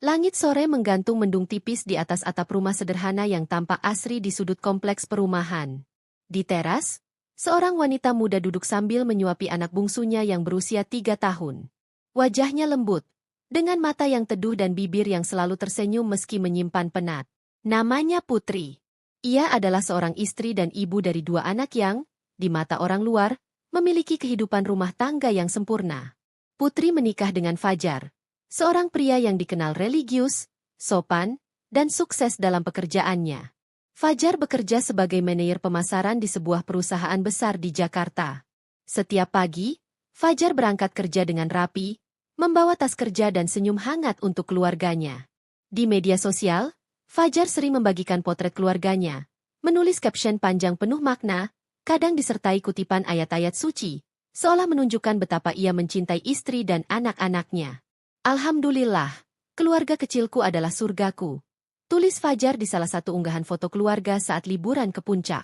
Langit sore menggantung mendung tipis di atas atap rumah sederhana yang tampak asri di sudut kompleks perumahan. Di teras, seorang wanita muda duduk sambil menyuapi anak bungsunya yang berusia 3 tahun. Wajahnya lembut, dengan mata yang teduh dan bibir yang selalu tersenyum meski menyimpan penat. Namanya Putri. Ia adalah seorang istri dan ibu dari 2 anak yang, di mata orang luar, memiliki kehidupan rumah tangga yang sempurna. Putri menikah dengan Fajar, seorang pria yang dikenal religius, sopan, dan sukses dalam pekerjaannya. Fajar bekerja sebagai manajer pemasaran di sebuah perusahaan besar di Jakarta. Setiap pagi, Fajar berangkat kerja dengan rapi, membawa tas kerja dan senyum hangat untuk keluarganya. Di media sosial, Fajar sering membagikan potret keluarganya, menulis caption panjang penuh makna, kadang disertai kutipan ayat-ayat suci, seolah menunjukkan betapa ia mencintai istri dan anak-anaknya. Alhamdulillah, keluarga kecilku adalah surgaku. Tulis Fajar di salah satu unggahan foto keluarga saat liburan ke puncak.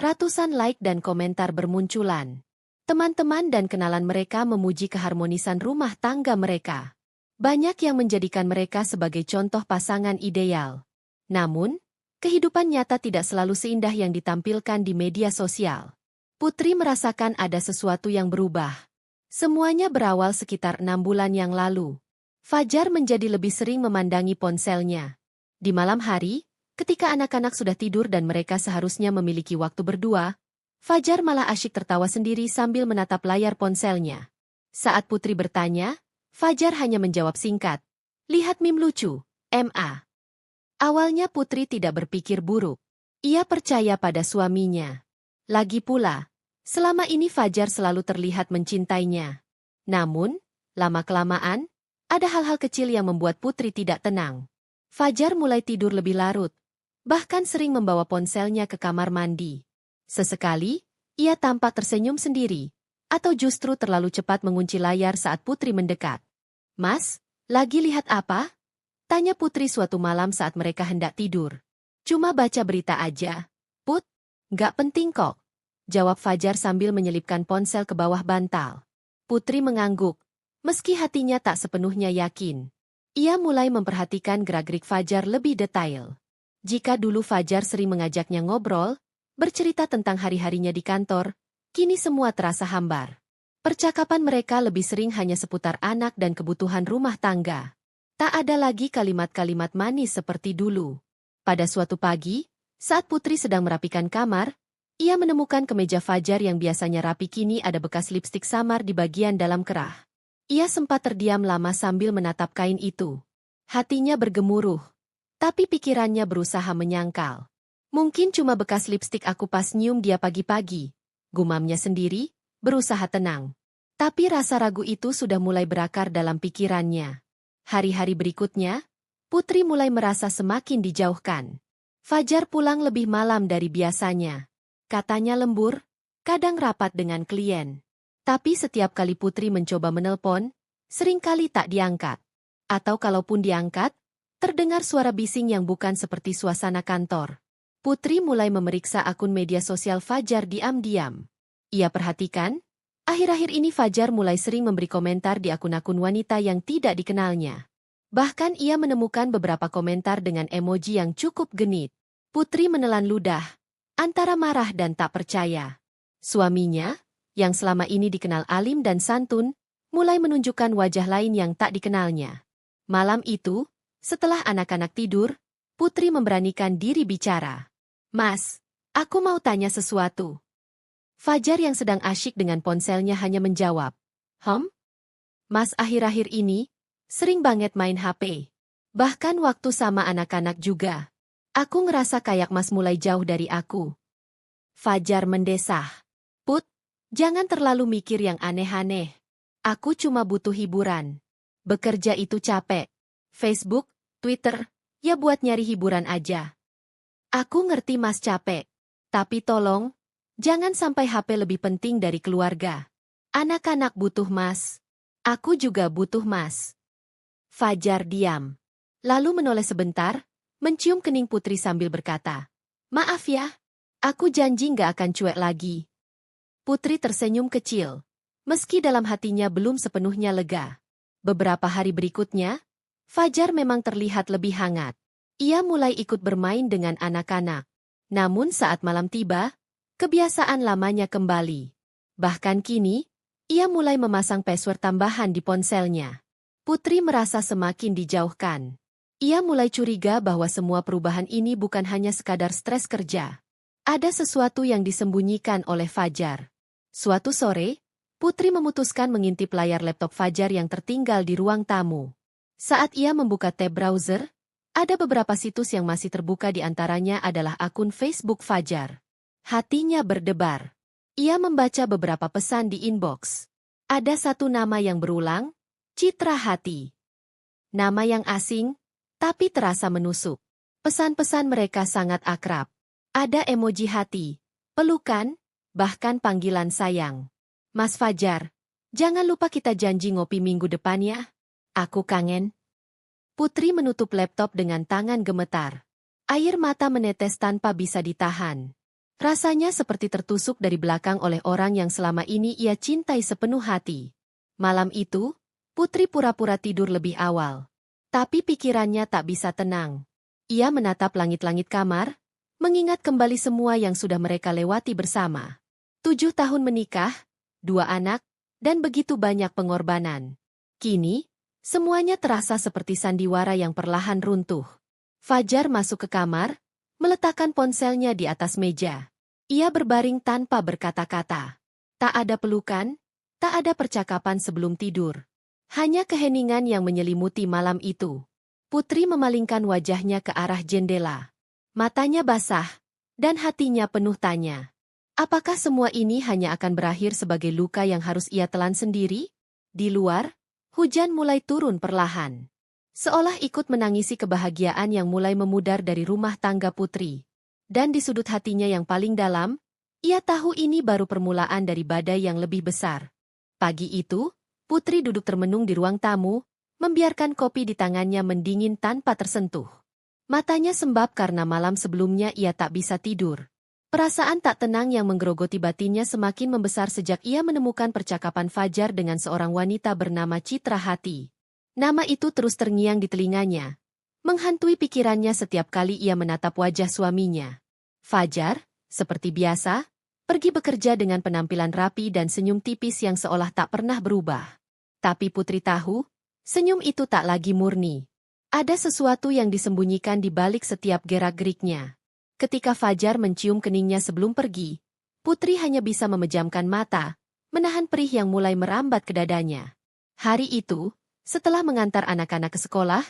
Ratusan like dan komentar bermunculan. Teman-teman dan kenalan mereka memuji keharmonisan rumah tangga mereka. Banyak yang menjadikan mereka sebagai contoh pasangan ideal. Namun, kehidupan nyata tidak selalu seindah yang ditampilkan di media sosial. Putri merasakan ada sesuatu yang berubah. Semuanya berawal sekitar 6 bulan yang lalu. Fajar menjadi lebih sering memandangi ponselnya. Di malam hari, ketika anak-anak sudah tidur dan mereka seharusnya memiliki waktu berdua, Fajar malah asyik tertawa sendiri sambil menatap layar ponselnya. Saat Putri bertanya, Fajar hanya menjawab singkat, "Lihat meme lucu, MA." Awalnya Putri tidak berpikir buruk. Ia percaya pada suaminya. Lagi pula, selama ini Fajar selalu terlihat mencintainya. Namun, lama-kelamaan, ada hal-hal kecil yang membuat Putri tidak tenang. Fajar mulai tidur lebih larut, bahkan sering membawa ponselnya ke kamar mandi. Sesekali, ia tampak tersenyum sendiri, atau justru terlalu cepat mengunci layar saat Putri mendekat. "Mas, lagi lihat apa?" tanya Putri suatu malam saat mereka hendak tidur. "Cuma baca berita aja, Put. Nggak penting kok," jawab Fajar sambil menyelipkan ponsel ke bawah bantal. Putri mengangguk, meski hatinya tak sepenuhnya yakin. Ia mulai memperhatikan gerak-gerik Fajar lebih detail. Jika dulu Fajar sering mengajaknya ngobrol, bercerita tentang hari-harinya di kantor, kini semua terasa hambar. Percakapan mereka lebih sering hanya seputar anak dan kebutuhan rumah tangga. Tak ada lagi kalimat-kalimat manis seperti dulu. Pada suatu pagi, saat Putri sedang merapikan kamar, ia menemukan kemeja Fajar yang biasanya rapi kini ada bekas lipstik samar di bagian dalam kerah. Ia sempat terdiam lama sambil menatap kain itu. Hatinya bergemuruh, tapi pikirannya berusaha menyangkal. "Mungkin cuma bekas lipstik aku pas nyium dia pagi-pagi," gumamnya sendiri, berusaha tenang. Tapi rasa ragu itu sudah mulai berakar dalam pikirannya. Hari-hari berikutnya, Putri mulai merasa semakin dijauhkan. Fajar pulang lebih malam dari biasanya. Katanya lembur, kadang rapat dengan klien. Tapi setiap kali Putri mencoba menelpon, seringkali tak diangkat. Atau kalaupun diangkat, terdengar suara bising yang bukan seperti suasana kantor. Putri mulai memeriksa akun media sosial Fajar diam-diam. Ia perhatikan, akhir-akhir ini Fajar mulai sering memberi komentar di akun-akun wanita yang tidak dikenalnya. Bahkan ia menemukan beberapa komentar dengan emoji yang cukup genit. Putri menelan ludah, antara marah dan tak percaya. Suaminya, yang selama ini dikenal alim dan santun, mulai menunjukkan wajah lain yang tak dikenalnya. Malam itu, setelah anak-anak tidur, Putri memberanikan diri bicara. "Mas, aku mau tanya sesuatu." Fajar yang sedang asyik dengan ponselnya hanya menjawab, Mas akhir-akhir ini, sering banget main HP. Bahkan waktu sama anak-anak juga. Aku ngerasa kayak Mas mulai jauh dari aku." Fajar mendesah. "Put, jangan terlalu mikir yang aneh-aneh. Aku cuma butuh hiburan. Bekerja itu capek. Facebook, Twitter, ya buat nyari hiburan aja. Aku ngerti Mas capek. Tapi tolong, jangan sampai HP lebih penting dari keluarga. Anak-anak butuh Mas. Aku juga butuh Mas." Fajar diam. Lalu menoleh sebentar, mencium kening Putri sambil berkata, "Maaf ya, aku janji nggak akan cuek lagi." Putri tersenyum kecil, meski dalam hatinya belum sepenuhnya lega. Beberapa hari berikutnya, Fajar memang terlihat lebih hangat. Ia mulai ikut bermain dengan anak-anak. Namun saat malam tiba, kebiasaan lamanya kembali. Bahkan kini, ia mulai memasang password tambahan di ponselnya. Putri merasa semakin dijauhkan. Ia mulai curiga bahwa semua perubahan ini bukan hanya sekadar stres kerja. Ada sesuatu yang disembunyikan oleh Fajar. Suatu sore, Putri memutuskan mengintip layar laptop Fajar yang tertinggal di ruang tamu. Saat ia membuka tab browser, ada beberapa situs yang masih terbuka, di antaranya adalah akun Facebook Fajar. Hatinya berdebar. Ia membaca beberapa pesan di inbox. Ada satu nama yang berulang, Citra Hati. Nama yang asing, tapi terasa menusuk. Pesan-pesan mereka sangat akrab. Ada emoji hati, pelukan, bahkan panggilan sayang. Mas Fajar, jangan lupa kita janji ngopi minggu depan ya. Aku kangen. Putri menutup laptop dengan tangan gemetar. Air mata menetes tanpa bisa ditahan. Rasanya seperti tertusuk dari belakang oleh orang yang selama ini ia cintai sepenuh hati. Malam itu, Putri pura-pura tidur lebih awal. Tapi pikirannya tak bisa tenang. Ia menatap langit-langit kamar, mengingat kembali semua yang sudah mereka lewati bersama. 7 tahun menikah, 2 anak, dan begitu banyak pengorbanan. Kini, semuanya terasa seperti sandiwara yang perlahan runtuh. Fajar masuk ke kamar, meletakkan ponselnya di atas meja. Ia berbaring tanpa berkata-kata. Tak ada pelukan, tak ada percakapan sebelum tidur. Hanya keheningan yang menyelimuti malam itu. Putri memalingkan wajahnya ke arah jendela. Matanya basah, dan hatinya penuh tanya. Apakah semua ini hanya akan berakhir sebagai luka yang harus ia telan sendiri? Di luar, hujan mulai turun perlahan. Seolah ikut menangisi kebahagiaan yang mulai memudar dari rumah tangga Putri. Dan di sudut hatinya yang paling dalam, ia tahu ini baru permulaan dari badai yang lebih besar. Pagi itu, Putri duduk termenung di ruang tamu, membiarkan kopi di tangannya mendingin tanpa tersentuh. Matanya sembab karena malam sebelumnya ia tak bisa tidur. Perasaan tak tenang yang menggerogoti batinnya semakin membesar sejak ia menemukan percakapan Fajar dengan seorang wanita bernama Citra Hati. Nama itu terus terngiang di telinganya, menghantui pikirannya setiap kali ia menatap wajah suaminya. Fajar, seperti biasa, pergi bekerja dengan penampilan rapi dan senyum tipis yang seolah tak pernah berubah. Tapi Putri tahu, senyum itu tak lagi murni. Ada sesuatu yang disembunyikan di balik setiap gerak-geriknya. Ketika Fajar mencium keningnya sebelum pergi, Putri hanya bisa memejamkan mata, menahan perih yang mulai merambat ke dadanya. Hari itu, setelah mengantar anak-anak ke sekolah,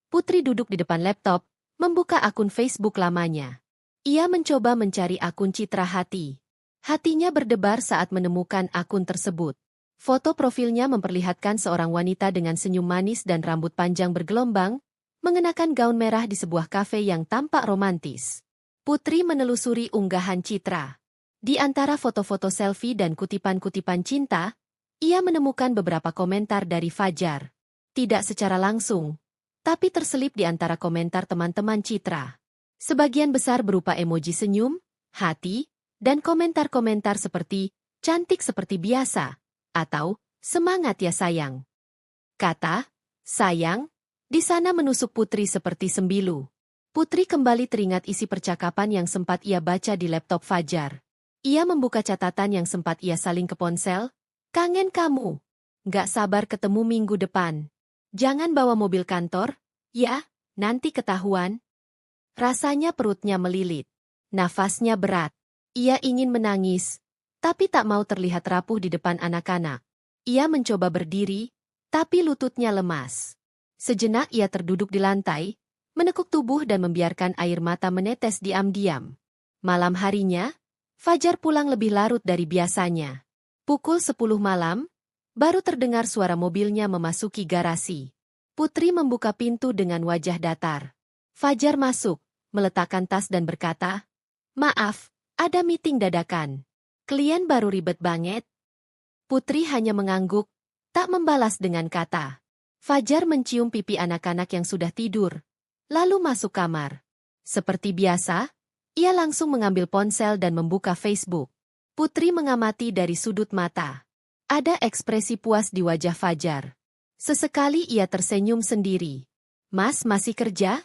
Putri duduk di depan laptop, membuka akun Facebook lamanya. Ia mencoba mencari akun Citra Hati. Hatinya berdebar saat menemukan akun tersebut. Foto profilnya memperlihatkan seorang wanita dengan senyum manis dan rambut panjang bergelombang, mengenakan gaun merah di sebuah kafe yang tampak romantis. Putri menelusuri unggahan Citra. Di antara foto-foto selfie dan kutipan-kutipan cinta, ia menemukan beberapa komentar dari Fajar. Tidak secara langsung, tapi terselip di antara komentar teman-teman Citra. Sebagian besar berupa emoji senyum, hati, dan komentar-komentar seperti, cantik seperti biasa, atau, semangat ya sayang. Kata, sayang, di sana menusuk Putri seperti sembilu. Putri kembali teringat isi percakapan yang sempat ia baca di laptop Fajar. Ia membuka catatan yang sempat ia saling ke ponsel. Kangen kamu. Gak sabar ketemu minggu depan. Jangan bawa mobil kantor, ya, nanti ketahuan. Rasanya perutnya melilit. Nafasnya berat. Ia ingin menangis, tapi tak mau terlihat rapuh di depan anak-anak. Ia mencoba berdiri, tapi lututnya lemas. Sejenak ia terduduk di lantai, menekuk tubuh dan membiarkan air mata menetes diam-diam. Malam harinya, Fajar pulang lebih larut dari biasanya. Pukul 10 malam, baru terdengar suara mobilnya memasuki garasi. Putri membuka pintu dengan wajah datar. Fajar masuk, meletakkan tas dan berkata, "Maaf, ada meeting dadakan. Klien baru ribet banget." Putri hanya mengangguk, tak membalas dengan kata. Fajar mencium pipi anak-anak yang sudah tidur, lalu masuk kamar. Seperti biasa, ia langsung mengambil ponsel dan membuka Facebook. Putri mengamati dari sudut mata. Ada ekspresi puas di wajah Fajar. Sesekali ia tersenyum sendiri. Mas masih kerja?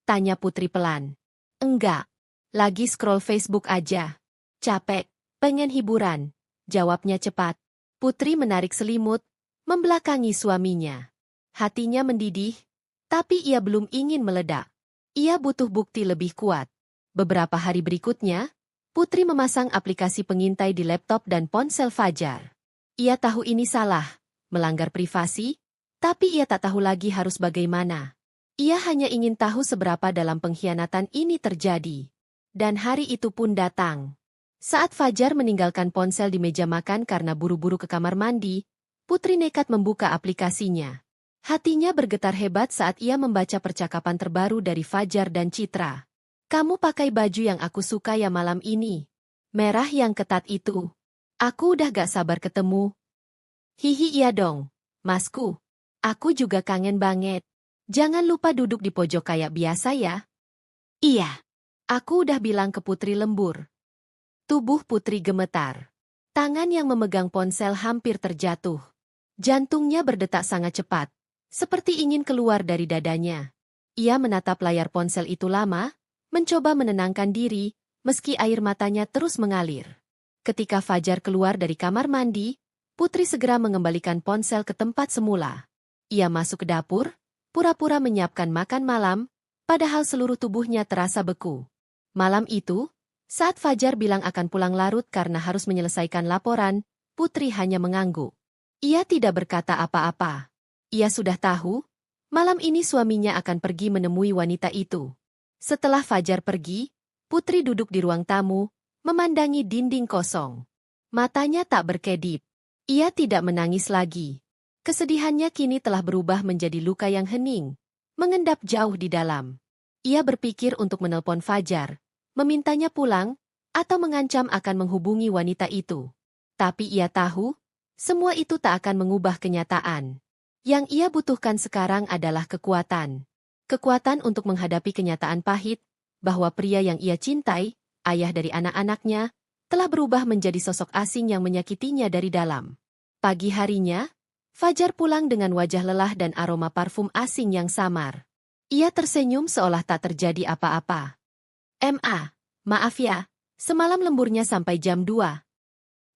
Tanya Putri pelan. Enggak. Lagi scroll Facebook aja. Capek, pengen hiburan. Jawabnya cepat. Putri menarik selimut, membelakangi suaminya. Hatinya mendidih, tapi ia belum ingin meledak. Ia butuh bukti lebih kuat. Beberapa hari berikutnya, Putri memasang aplikasi pengintai di laptop dan ponsel Fajar. Ia tahu ini salah, melanggar privasi, tapi ia tak tahu lagi harus bagaimana. Ia hanya ingin tahu seberapa dalam pengkhianatan ini terjadi. Dan hari itu pun datang. Saat Fajar meninggalkan ponsel di meja makan karena buru-buru ke kamar mandi, Putri nekat membuka aplikasinya. Hatinya bergetar hebat saat ia membaca percakapan terbaru dari Fajar dan Citra. Kamu pakai baju yang aku suka ya malam ini. Merah yang ketat itu. Aku udah gak sabar ketemu. Hihi iya dong, masku. Aku juga kangen banget. Jangan lupa duduk di pojok kayak biasa ya. Iya. Aku udah bilang ke Putri lembur. Tubuh Putri gemetar. Tangan yang memegang ponsel hampir terjatuh. Jantungnya berdetak sangat cepat, seperti ingin keluar dari dadanya. Ia menatap layar ponsel itu lama, mencoba menenangkan diri, meski air matanya terus mengalir. Ketika Fajar keluar dari kamar mandi, Putri segera mengembalikan ponsel ke tempat semula. Ia masuk ke dapur, pura-pura menyiapkan makan malam, padahal seluruh tubuhnya terasa beku. Malam itu, saat Fajar bilang akan pulang larut karena harus menyelesaikan laporan, Putri hanya mengangguk. Ia tidak berkata apa-apa. Ia sudah tahu, malam ini suaminya akan pergi menemui wanita itu. Setelah Fajar pergi, Putri duduk di ruang tamu, memandangi dinding kosong. Matanya tak berkedip. Ia tidak menangis lagi. Kesedihannya kini telah berubah menjadi luka yang hening, mengendap jauh di dalam. Ia berpikir untuk menelpon Fajar, memintanya pulang, atau mengancam akan menghubungi wanita itu. Tapi ia tahu, semua itu tak akan mengubah kenyataan. Yang ia butuhkan sekarang adalah kekuatan. Kekuatan untuk menghadapi kenyataan pahit, bahwa pria yang ia cintai, ayah dari anak-anaknya, telah berubah menjadi sosok asing yang menyakitinya dari dalam. Pagi harinya, Fajar pulang dengan wajah lelah dan aroma parfum asing yang samar. Ia tersenyum seolah tak terjadi apa-apa. Maaf ya, semalam lemburnya sampai jam 2.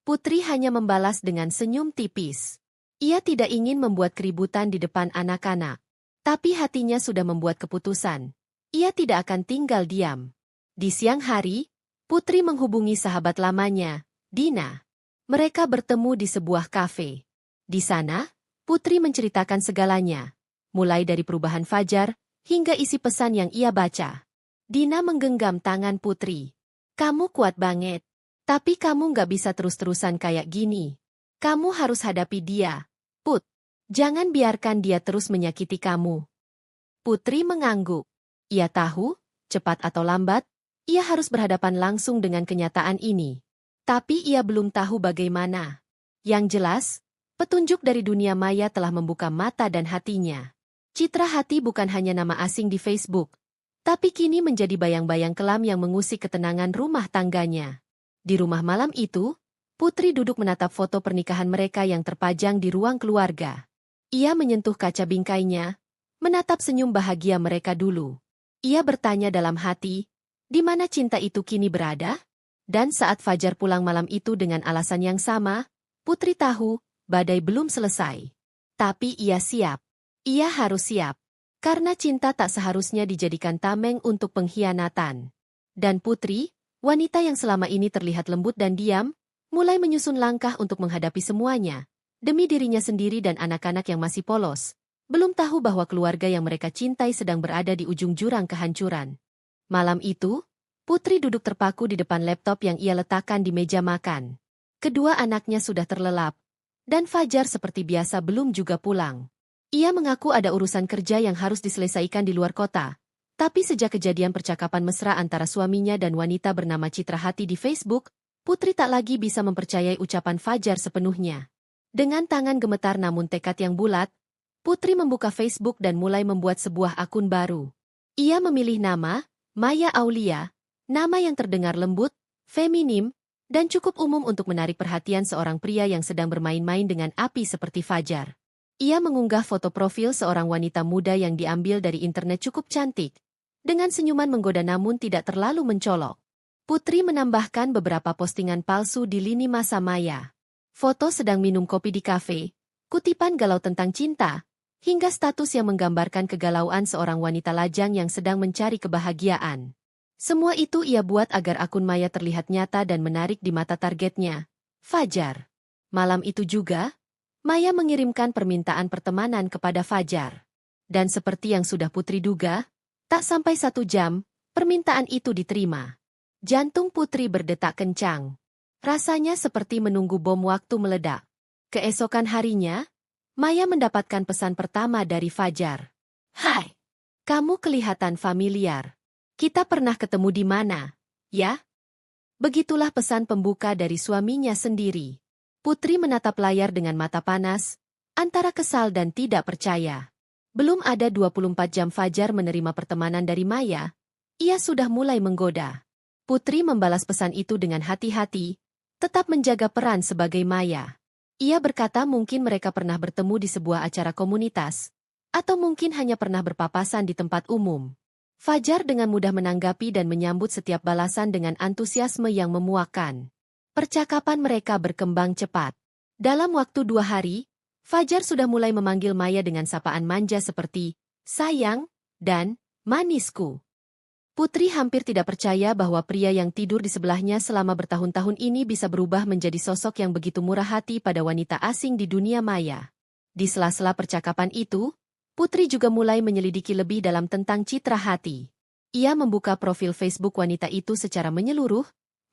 Putri hanya membalas dengan senyum tipis. Ia tidak ingin membuat keributan di depan anak-anak. Tapi hatinya sudah membuat keputusan. Ia tidak akan tinggal diam. Di siang hari, Putri menghubungi sahabat lamanya, Dina. Mereka bertemu di sebuah kafe. Di sana, Putri menceritakan segalanya. Mulai dari perubahan Fajar, hingga isi pesan yang ia baca. Dina menggenggam tangan Putri. Kamu kuat banget. Tapi kamu gak bisa terus-terusan kayak gini. Kamu harus hadapi dia. Put, jangan biarkan dia terus menyakiti kamu. Putri mengangguk. Ia tahu, cepat atau lambat, ia harus berhadapan langsung dengan kenyataan ini. Tapi ia belum tahu bagaimana. Yang jelas, petunjuk dari dunia maya telah membuka mata dan hatinya. Citra Hati bukan hanya nama asing di Facebook, tapi kini menjadi bayang-bayang kelam yang mengusik ketenangan rumah tangganya. Di rumah malam itu, Putri duduk menatap foto pernikahan mereka yang terpajang di ruang keluarga. Ia menyentuh kaca bingkainya, menatap senyum bahagia mereka dulu. Ia bertanya dalam hati, di mana cinta itu kini berada? Dan saat Fajar pulang malam itu dengan alasan yang sama, Putri tahu, badai belum selesai. Tapi ia siap. Ia harus siap. Karena cinta tak seharusnya dijadikan tameng untuk pengkhianatan. Dan Putri, wanita yang selama ini terlihat lembut dan diam, mulai menyusun langkah untuk menghadapi semuanya. Demi dirinya sendiri dan anak-anak yang masih polos. Belum tahu bahwa keluarga yang mereka cintai sedang berada di ujung jurang kehancuran. Malam itu, Putri duduk terpaku di depan laptop yang ia letakkan di meja makan. Kedua anaknya sudah terlelap. Dan Fajar seperti biasa belum juga pulang. Ia mengaku ada urusan kerja yang harus diselesaikan di luar kota. Tapi sejak kejadian percakapan mesra antara suaminya dan wanita bernama Citra Hati di Facebook, Putri tak lagi bisa mempercayai ucapan Fajar sepenuhnya. Dengan tangan gemetar namun tekad yang bulat, Putri membuka Facebook dan mulai membuat sebuah akun baru. Ia memilih nama, Maya Aulia, nama yang terdengar lembut, feminim, dan cukup umum untuk menarik perhatian seorang pria yang sedang bermain-main dengan api seperti Fajar. Ia mengunggah foto profil seorang wanita muda yang diambil dari internet cukup cantik, dengan senyuman menggoda namun tidak terlalu mencolok. Putri menambahkan beberapa postingan palsu di lini masa maya. Foto sedang minum kopi di kafe, kutipan galau tentang cinta, hingga status yang menggambarkan kegalauan seorang wanita lajang yang sedang mencari kebahagiaan. Semua itu ia buat agar akun Maya terlihat nyata dan menarik di mata targetnya, Fajar. Malam itu juga, Maya mengirimkan permintaan pertemanan kepada Fajar. Dan seperti yang sudah Putri duga, tak sampai 1 jam, permintaan itu diterima. Jantung Putri berdetak kencang. Rasanya seperti menunggu bom waktu meledak. Keesokan harinya, Maya mendapatkan pesan pertama dari Fajar. Hai, kamu kelihatan familiar. Kita pernah ketemu di mana, ya? Begitulah pesan pembuka dari suaminya sendiri. Putri menatap layar dengan mata panas, antara kesal dan tidak percaya. Belum ada 24 jam Fajar menerima pertemanan dari Maya, ia sudah mulai menggoda. Putri membalas pesan itu dengan hati-hati, tetap menjaga peran sebagai Maya. Ia berkata mungkin mereka pernah bertemu di sebuah acara komunitas, atau mungkin hanya pernah berpapasan di tempat umum. Fajar dengan mudah menanggapi dan menyambut setiap balasan dengan antusiasme yang memuakkan. Percakapan mereka berkembang cepat. Dalam waktu 2 hari, Fajar sudah mulai memanggil Maya dengan sapaan manja seperti sayang dan manisku. Putri hampir tidak percaya bahwa pria yang tidur di sebelahnya selama bertahun-tahun ini bisa berubah menjadi sosok yang begitu murah hati pada wanita asing di dunia maya. Di sela-sela percakapan itu, Putri juga mulai menyelidiki lebih dalam tentang citra hati. Ia membuka profil Facebook wanita itu secara menyeluruh,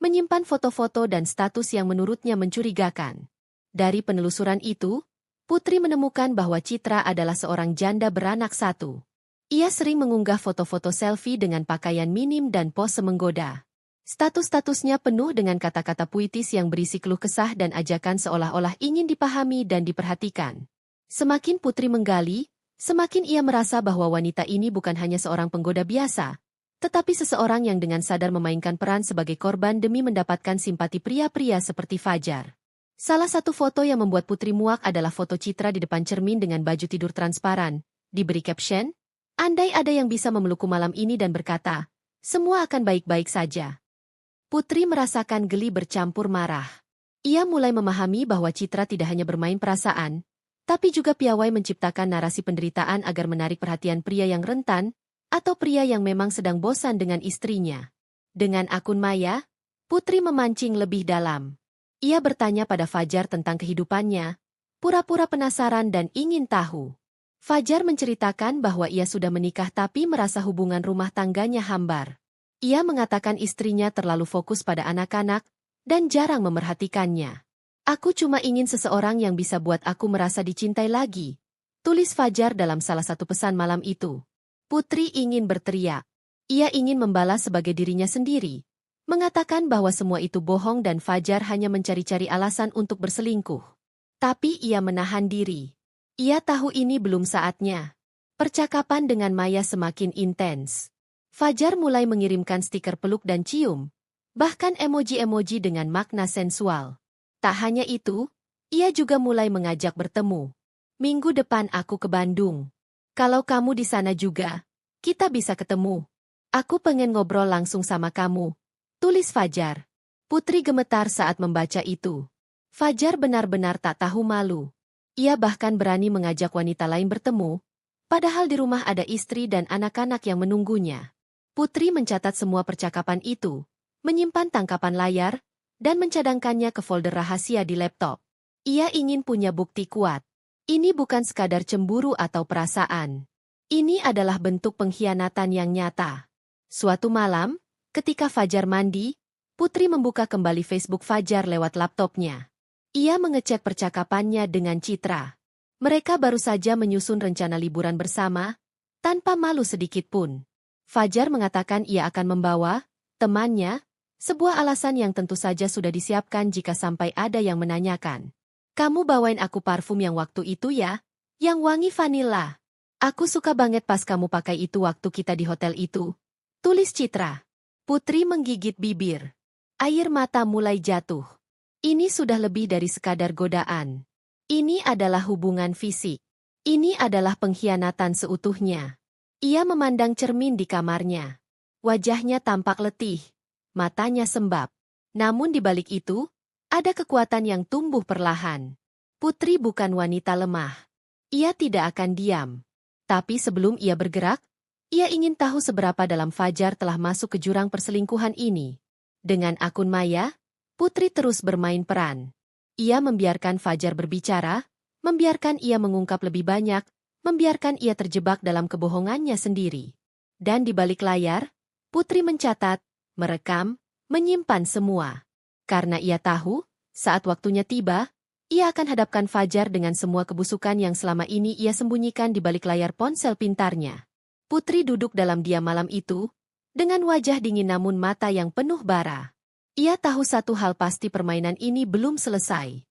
menyimpan foto-foto dan status yang menurutnya mencurigakan. Dari penelusuran itu, Putri menemukan bahwa Citra adalah seorang janda beranak 1. Ia sering mengunggah foto-foto selfie dengan pakaian minim dan pose menggoda. Status-statusnya penuh dengan kata-kata puitis yang berisi keluh kesah dan ajakan seolah-olah ingin dipahami dan diperhatikan. Semakin Putri menggali, semakin ia merasa bahwa wanita ini bukan hanya seorang penggoda biasa, tetapi seseorang yang dengan sadar memainkan peran sebagai korban demi mendapatkan simpati pria-pria seperti Fajar. Salah satu foto yang membuat Putri muak adalah foto Citra di depan cermin dengan baju tidur transparan, diberi caption, "Andai ada yang bisa memelukku malam ini dan berkata, semua akan baik-baik saja." Putri merasakan geli bercampur marah. Ia mulai memahami bahwa Citra tidak hanya bermain perasaan, tapi juga piawai menciptakan narasi penderitaan agar menarik perhatian pria yang rentan, atau pria yang memang sedang bosan dengan istrinya. Dengan akun Maya, Putri memancing lebih dalam. Ia bertanya pada Fajar tentang kehidupannya, pura-pura penasaran dan ingin tahu. Fajar menceritakan bahwa ia sudah menikah tapi merasa hubungan rumah tangganya hambar. Ia mengatakan istrinya terlalu fokus pada anak-anak dan jarang memerhatikannya. "Aku cuma ingin seseorang yang bisa buat aku merasa dicintai lagi," tulis Fajar dalam salah satu pesan malam itu. Putri ingin berteriak. Ia ingin membalas sebagai dirinya sendiri, mengatakan bahwa semua itu bohong dan Fajar hanya mencari-cari alasan untuk berselingkuh. Tapi ia menahan diri. Ia tahu ini belum saatnya. Percakapan dengan Maya semakin intens. Fajar mulai mengirimkan stiker peluk dan cium, bahkan emoji-emoji dengan makna sensual. Tak hanya itu, ia juga mulai mengajak bertemu. "Minggu depan aku ke Bandung. Kalau kamu di sana juga, kita bisa ketemu. Aku pengen ngobrol langsung sama kamu," tulis Fajar. Putri gemetar saat membaca itu. Fajar benar-benar tak tahu malu. Ia bahkan berani mengajak wanita lain bertemu, padahal di rumah ada istri dan anak-anak yang menunggunya. Putri mencatat semua percakapan itu, menyimpan tangkapan layar, dan mencadangkannya ke folder rahasia di laptop. Ia ingin punya bukti kuat. Ini bukan sekadar cemburu atau perasaan. Ini adalah bentuk pengkhianatan yang nyata. Suatu malam, ketika Fajar mandi, Putri membuka kembali Facebook Fajar lewat laptopnya. Ia mengecek percakapannya dengan Citra. Mereka baru saja menyusun rencana liburan bersama, tanpa malu sedikit pun. Fajar mengatakan ia akan membawa temannya, sebuah alasan yang tentu saja sudah disiapkan jika sampai ada yang menanyakan. "Kamu bawain aku parfum yang waktu itu ya, yang wangi vanila. Aku suka banget pas kamu pakai itu waktu kita di hotel itu," tulis Citra. Putri menggigit bibir. Air mata mulai jatuh. Ini sudah lebih dari sekadar godaan. Ini adalah hubungan fisik. Ini adalah pengkhianatan seutuhnya. Ia memandang cermin di kamarnya. Wajahnya tampak letih, matanya sembab. Namun di balik itu, ada kekuatan yang tumbuh perlahan. Putri bukan wanita lemah. Ia tidak akan diam. Tapi sebelum ia bergerak, ia ingin tahu seberapa dalam Fajar telah masuk ke jurang perselingkuhan ini. Dengan akun maya, Putri terus bermain peran. Ia membiarkan Fajar berbicara, membiarkan ia mengungkap lebih banyak, membiarkan ia terjebak dalam kebohongannya sendiri. Dan di balik layar, Putri mencatat, merekam, menyimpan semua. Karena ia tahu, saat waktunya tiba, ia akan hadapkan Fajar dengan semua kebusukan yang selama ini ia sembunyikan di balik layar ponsel pintarnya. Putri duduk dalam diam malam itu, dengan wajah dingin namun mata yang penuh bara. Ia tahu satu hal pasti, permainan ini belum selesai.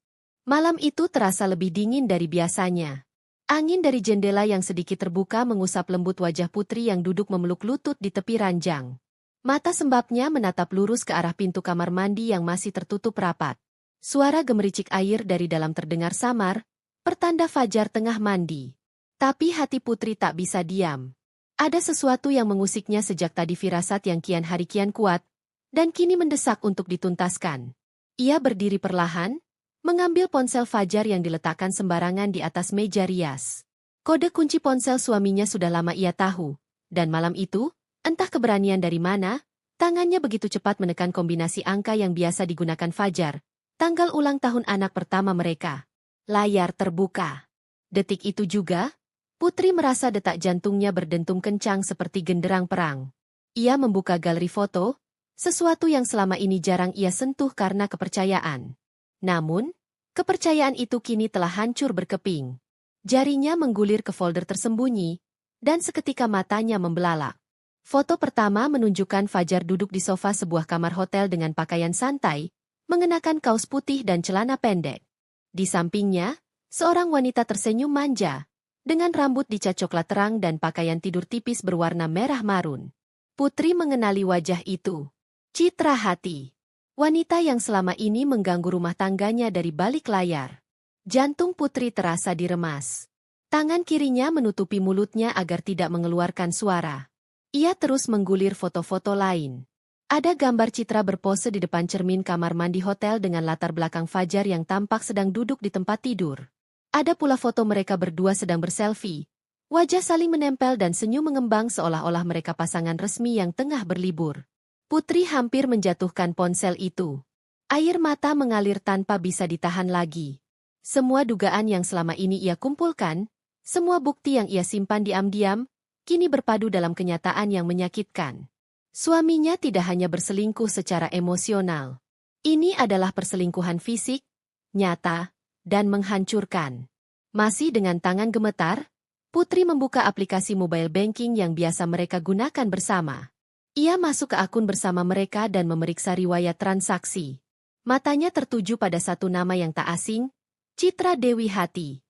Malam itu terasa lebih dingin dari biasanya. Angin dari jendela yang sedikit terbuka mengusap lembut wajah Putri yang duduk memeluk lutut di tepi ranjang. Mata sembabnya menatap lurus ke arah pintu kamar mandi yang masih tertutup rapat. Suara gemericik air dari dalam terdengar samar, pertanda Fajar tengah mandi. Tapi hati Putri tak bisa diam. Ada sesuatu yang mengusiknya sejak tadi, firasat yang kian hari kian kuat, dan kini mendesak untuk dituntaskan. Ia berdiri perlahan, mengambil ponsel Fajar yang diletakkan sembarangan di atas meja rias. Kode kunci ponsel suaminya sudah lama ia tahu, dan malam itu, entah keberanian dari mana, tangannya begitu cepat menekan kombinasi angka yang biasa digunakan Fajar, tanggal ulang tahun anak pertama mereka. Layar terbuka. Detik itu juga, Putri merasa detak jantungnya berdentum kencang seperti genderang perang. Ia membuka galeri foto, sesuatu yang selama ini jarang ia sentuh karena kepercayaan. Namun, kepercayaan itu kini telah hancur berkeping. Jarinya menggulir ke folder tersembunyi, dan seketika matanya membelalak. Foto pertama menunjukkan Fajar duduk di sofa sebuah kamar hotel dengan pakaian santai, mengenakan kaos putih dan celana pendek. Di sampingnya, seorang wanita tersenyum manja, dengan rambut dicat coklat terang dan pakaian tidur tipis berwarna merah marun. Putri mengenali wajah itu. Citra Hati. Wanita yang selama ini mengganggu rumah tangganya dari balik layar. Jantung Putri terasa diremas. Tangan kirinya menutupi mulutnya agar tidak mengeluarkan suara. Ia terus menggulir foto-foto lain. Ada gambar Citra berpose di depan cermin kamar mandi hotel dengan latar belakang Fajar yang tampak sedang duduk di tempat tidur. Ada pula foto mereka berdua sedang berselfie. Wajah saling menempel dan senyum mengembang seolah-olah mereka pasangan resmi yang tengah berlibur. Putri hampir menjatuhkan ponsel itu. Air mata mengalir tanpa bisa ditahan lagi. Semua dugaan yang selama ini ia kumpulkan, semua bukti yang ia simpan diam-diam, kini berpadu dalam kenyataan yang menyakitkan. Suaminya tidak hanya berselingkuh secara emosional. Ini adalah perselingkuhan fisik, nyata, dan menghancurkan. Masih dengan tangan gemetar, Putri membuka aplikasi mobile banking yang biasa mereka gunakan bersama. Ia masuk ke akun bersama mereka dan memeriksa riwayat transaksi. Matanya tertuju pada satu nama yang tak asing, Citra Dewi Hati.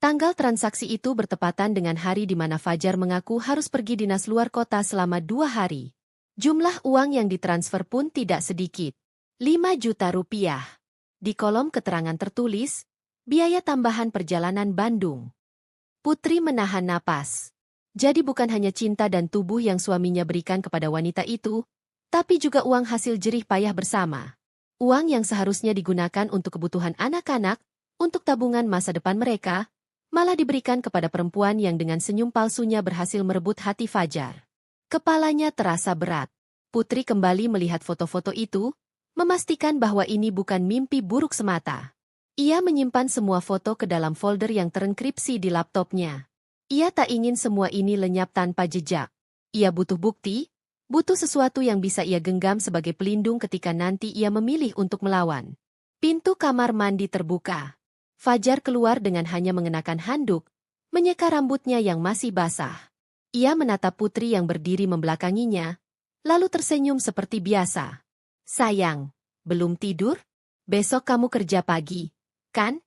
Tanggal transaksi itu bertepatan dengan hari di mana Fajar mengaku harus pergi dinas luar kota selama 2 hari. Jumlah uang yang ditransfer pun tidak sedikit. 5 juta rupiah. Di kolom keterangan tertulis, biaya tambahan perjalanan Bandung. Putri menahan napas. Jadi bukan hanya cinta dan tubuh yang suaminya berikan kepada wanita itu, tapi juga uang hasil jerih payah bersama. Uang yang seharusnya digunakan untuk kebutuhan anak-anak, untuk tabungan masa depan mereka, malah diberikan kepada perempuan yang dengan senyum palsunya berhasil merebut hati Fajar. Kepalanya terasa berat. Putri kembali melihat foto-foto itu, memastikan bahwa ini bukan mimpi buruk semata. Ia menyimpan semua foto ke dalam folder yang terenkripsi di laptopnya. Ia tak ingin semua ini lenyap tanpa jejak. Ia butuh bukti, butuh sesuatu yang bisa ia genggam sebagai pelindung ketika nanti ia memilih untuk melawan. Pintu kamar mandi terbuka. Fajar keluar dengan hanya mengenakan handuk, menyeka rambutnya yang masih basah. Ia menatap Putri yang berdiri membelakanginya, lalu tersenyum seperti biasa. Sayang, belum tidur? Besok kamu kerja pagi, kan?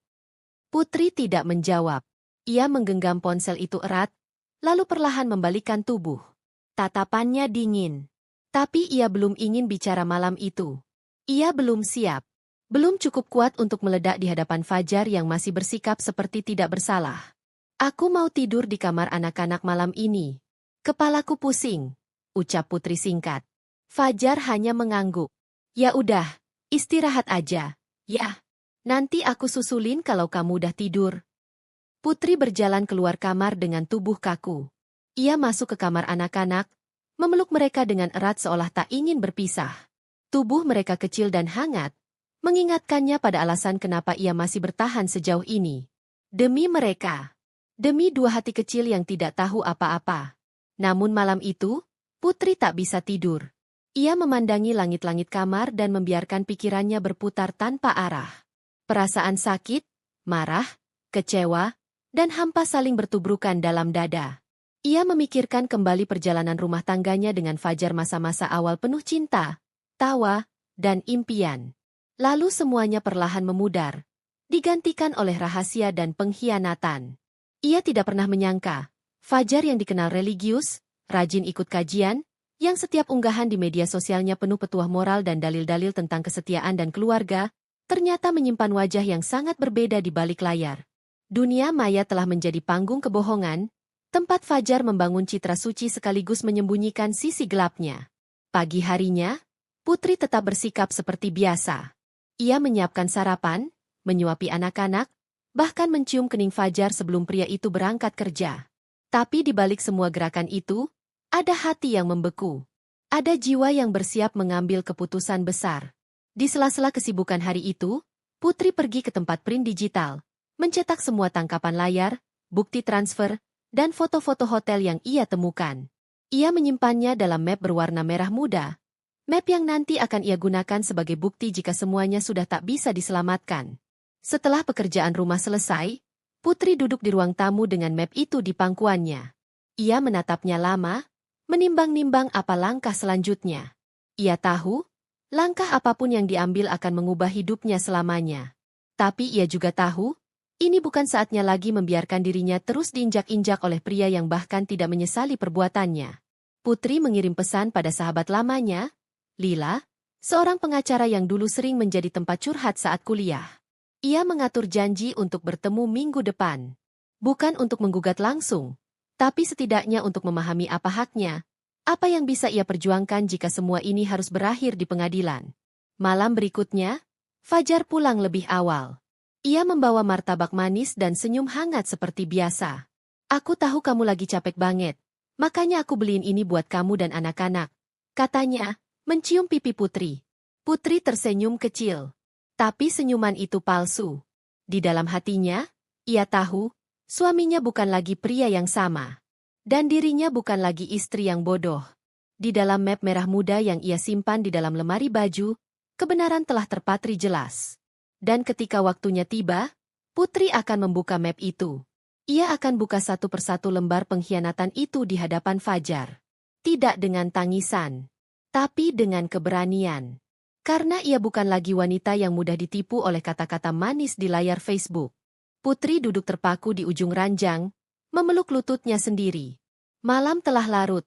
Putri tidak menjawab. Ia menggenggam ponsel itu erat, lalu perlahan membalikkan tubuh. Tatapannya dingin. Tapi ia belum ingin bicara malam itu. Ia belum siap. Belum cukup kuat untuk meledak di hadapan Fajar yang masih bersikap seperti tidak bersalah. Aku mau tidur di kamar anak-anak malam ini. Kepalaku pusing, ucap Putri singkat. Fajar hanya mengangguk. Ya udah, istirahat aja. Ya, nanti aku susulin kalau kamu udah tidur. Putri berjalan keluar kamar dengan tubuh kaku. Ia masuk ke kamar anak-anak, memeluk mereka dengan erat seolah tak ingin berpisah. Tubuh mereka kecil dan hangat, mengingatkannya pada alasan kenapa ia masih bertahan sejauh ini. Demi mereka. Demi dua hati kecil yang tidak tahu apa-apa. Namun malam itu, Putri tak bisa tidur. Ia memandangi langit-langit kamar dan membiarkan pikirannya berputar tanpa arah. Perasaan sakit, marah, kecewa, dan hampa saling bertubrukan dalam dada. Ia memikirkan kembali perjalanan rumah tangganya dengan Fajar masa-masa awal penuh cinta, tawa, dan impian. Lalu semuanya perlahan memudar, digantikan oleh rahasia dan pengkhianatan. Ia tidak pernah menyangka, Fajar yang dikenal religius, rajin ikut kajian, yang setiap unggahan di media sosialnya penuh petuah moral dan dalil-dalil tentang kesetiaan dan keluarga, ternyata menyimpan wajah yang sangat berbeda di balik layar. Dunia maya telah menjadi panggung kebohongan, tempat Fajar membangun citra suci sekaligus menyembunyikan sisi gelapnya. Pagi harinya, Putri tetap bersikap seperti biasa. Ia menyiapkan sarapan, menyuapi anak-anak, bahkan mencium kening Fajar sebelum pria itu berangkat kerja. Tapi di balik semua gerakan itu, ada hati yang membeku. Ada jiwa yang bersiap mengambil keputusan besar. Di sela-sela kesibukan hari itu, Putri pergi ke tempat print digital, mencetak semua tangkapan layar, bukti transfer, dan foto-foto hotel yang ia temukan. Ia menyimpannya dalam map berwarna merah muda. Map yang nanti akan ia gunakan sebagai bukti jika semuanya sudah tak bisa diselamatkan. Setelah pekerjaan rumah selesai, Putri duduk di ruang tamu dengan map itu di pangkuannya. Ia menatapnya lama, menimbang-nimbang apa langkah selanjutnya. Ia tahu, langkah apapun yang diambil akan mengubah hidupnya selamanya. Tapi ia juga tahu, ini bukan saatnya lagi membiarkan dirinya terus diinjak-injak oleh pria yang bahkan tidak menyesali perbuatannya. Putri mengirim pesan pada sahabat lamanya, Lila, seorang pengacara yang dulu sering menjadi tempat curhat saat kuliah. Ia mengatur janji untuk bertemu minggu depan. Bukan untuk menggugat langsung, tapi setidaknya untuk memahami apa haknya, apa yang bisa ia perjuangkan jika semua ini harus berakhir di pengadilan. Malam berikutnya, Fajar pulang lebih awal. Ia membawa martabak manis dan senyum hangat seperti biasa. Aku tahu kamu lagi capek banget, makanya aku beliin ini buat kamu dan anak-anak, katanya, mencium pipi Putri. Putri tersenyum kecil. Tapi senyuman itu palsu. Di dalam hatinya, ia tahu, suaminya bukan lagi pria yang sama. Dan dirinya bukan lagi istri yang bodoh. Di dalam map merah muda yang ia simpan di dalam lemari baju, kebenaran telah terpatri jelas. Dan ketika waktunya tiba, Putri akan membuka map itu. Ia akan buka satu persatu lembar pengkhianatan itu di hadapan Fajar. Tidak dengan tangisan, tapi dengan keberanian. Karena ia bukan lagi wanita yang mudah ditipu oleh kata-kata manis di layar Facebook. Putri duduk terpaku di ujung ranjang, memeluk lututnya sendiri. Malam telah larut,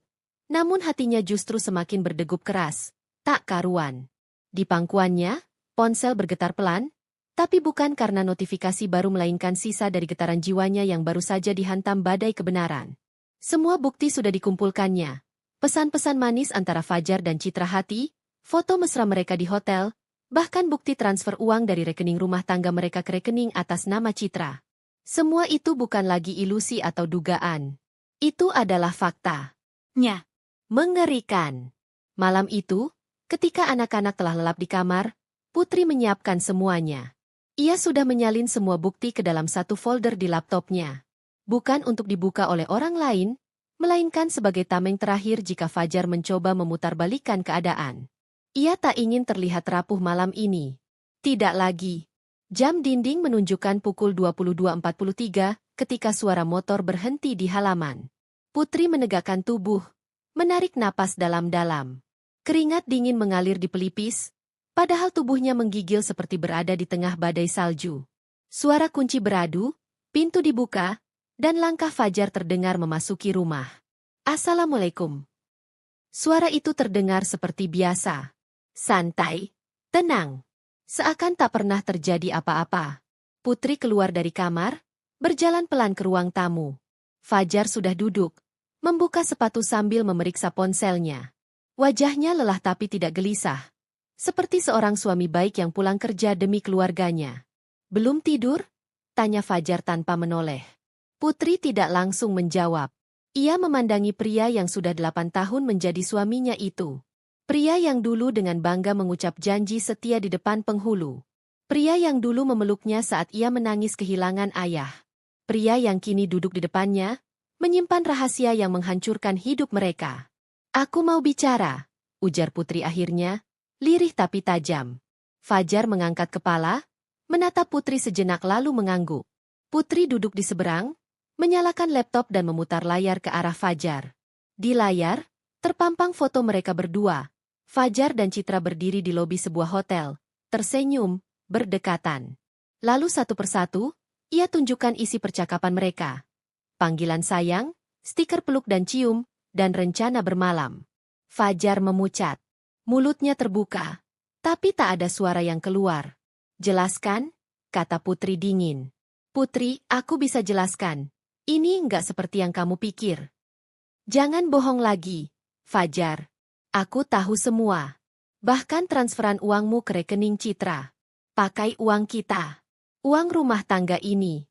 namun hatinya justru semakin berdegup keras, tak karuan. Di pangkuannya, ponsel bergetar pelan, tapi bukan karena notifikasi baru melainkan sisa dari getaran jiwanya yang baru saja dihantam badai kebenaran. Semua bukti sudah dikumpulkannya. Pesan-pesan manis antara Fajar dan Citra Hati, foto mesra mereka di hotel, bahkan bukti transfer uang dari rekening rumah tangga mereka ke rekening atas nama Citra. Semua itu bukan lagi ilusi atau dugaan. Itu adalah fakta. Mengerikan. Malam itu, ketika anak-anak telah lelap di kamar, Putri menyiapkan semuanya. Ia sudah menyalin semua bukti ke dalam satu folder di laptopnya. Bukan untuk dibuka oleh orang lain, melainkan sebagai tameng terakhir jika Fajar mencoba memutarbalikkan keadaan. Ia tak ingin terlihat rapuh malam ini. Tidak lagi. Jam dinding menunjukkan pukul 22.43 ketika suara motor berhenti di halaman. Putri menegakkan tubuh, menarik napas dalam-dalam. Keringat dingin mengalir di pelipis, padahal tubuhnya menggigil seperti berada di tengah badai salju. Suara kunci beradu, pintu dibuka, dan langkah Fajar terdengar memasuki rumah. Assalamualaikum. Suara itu terdengar seperti biasa. Santai, tenang. Seakan tak pernah terjadi apa-apa. Putri keluar dari kamar, berjalan pelan ke ruang tamu. Fajar sudah duduk, membuka sepatu sambil memeriksa ponselnya. Wajahnya lelah tapi tidak gelisah. Seperti seorang suami baik yang pulang kerja demi keluarganya. Belum tidur? Tanya Fajar tanpa menoleh. Putri tidak langsung menjawab. Ia memandangi pria yang sudah 8 tahun menjadi suaminya itu. Pria yang dulu dengan bangga mengucap janji setia di depan penghulu. Pria yang dulu memeluknya saat ia menangis kehilangan ayah. Pria yang kini duduk di depannya, menyimpan rahasia yang menghancurkan hidup mereka. Aku mau bicara, ujar Putri akhirnya, lirih tapi tajam. Fajar mengangkat kepala, menatap Putri sejenak lalu mengangguk. Putri duduk di seberang, menyalakan laptop dan memutar layar ke arah Fajar. Di layar, terpampang foto mereka berdua. Fajar dan Citra berdiri di lobi sebuah hotel, tersenyum, berdekatan. Lalu satu persatu, ia tunjukkan isi percakapan mereka. Panggilan sayang, stiker peluk dan cium, dan rencana bermalam. Fajar memucat. Mulutnya terbuka, tapi tak ada suara yang keluar. Jelaskan, kata Putri dingin. Putri, aku bisa jelaskan. Ini enggak seperti yang kamu pikir. Jangan bohong lagi, Fajar. Aku tahu semua. Bahkan transferan uangmu ke rekening Citra. Pakai uang kita. Uang rumah tangga ini.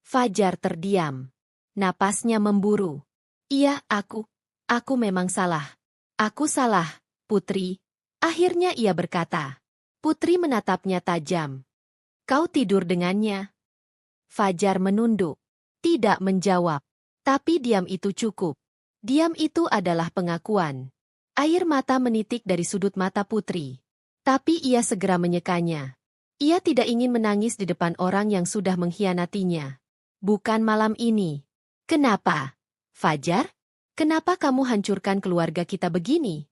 Fajar terdiam. Napasnya memburu. Iya, aku memang salah. Aku salah, Putri. Akhirnya ia berkata. Putri menatapnya tajam. Kau tidur dengannya? Fajar menunduk. Tidak menjawab. Tapi diam itu cukup. Diam itu adalah pengakuan. Air mata menitik dari sudut mata Putri. Tapi ia segera menyekanya. Ia tidak ingin menangis di depan orang yang sudah mengkhianatinya. Bukan malam ini. Kenapa? Fajar? Kenapa kamu hancurkan keluarga kita begini?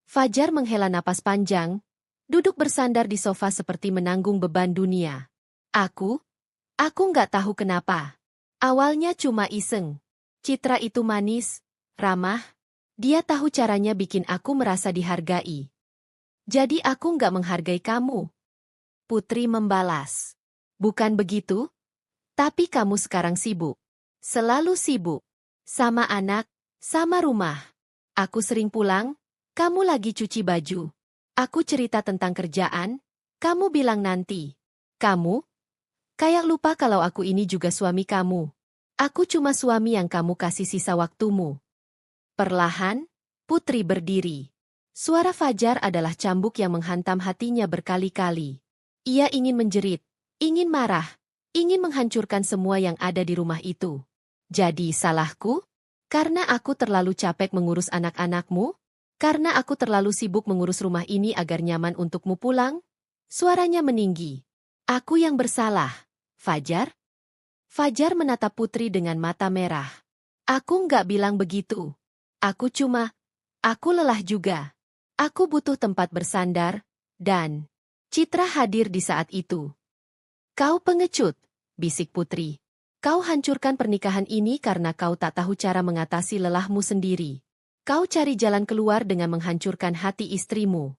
Fajar menghela napas panjang, duduk bersandar di sofa seperti menanggung beban dunia. Aku nggak tahu kenapa. Awalnya cuma iseng. Citra itu manis, ramah. Dia tahu caranya bikin aku merasa dihargai. Jadi aku nggak menghargai kamu. Putri membalas. Bukan begitu? Tapi kamu sekarang sibuk. Selalu sibuk. Sama anak, sama rumah. Aku sering pulang, kamu lagi cuci baju. Aku cerita tentang kerjaan, kamu bilang nanti. Kamu? Kayak lupa kalau aku ini juga suami kamu. Aku cuma suami yang kamu kasih sisa waktumu. Perlahan, Putri berdiri. Suara Fajar adalah cambuk yang menghantam hatinya berkali-kali. Ia ingin menjerit, ingin marah, ingin menghancurkan semua yang ada di rumah itu. Jadi salahku? Karena aku terlalu capek mengurus anak-anakmu? Karena aku terlalu sibuk mengurus rumah ini agar nyaman untukmu pulang? Suaranya meninggi. Aku yang bersalah. Fajar? Fajar menatap Putri dengan mata merah. Aku nggak bilang begitu. Aku lelah juga. Aku butuh tempat bersandar, dan Citra hadir di saat itu. Kau pengecut, bisik Putri. Kau hancurkan pernikahan ini karena kau tak tahu cara mengatasi lelahmu sendiri. Kau cari jalan keluar dengan menghancurkan hati istrimu.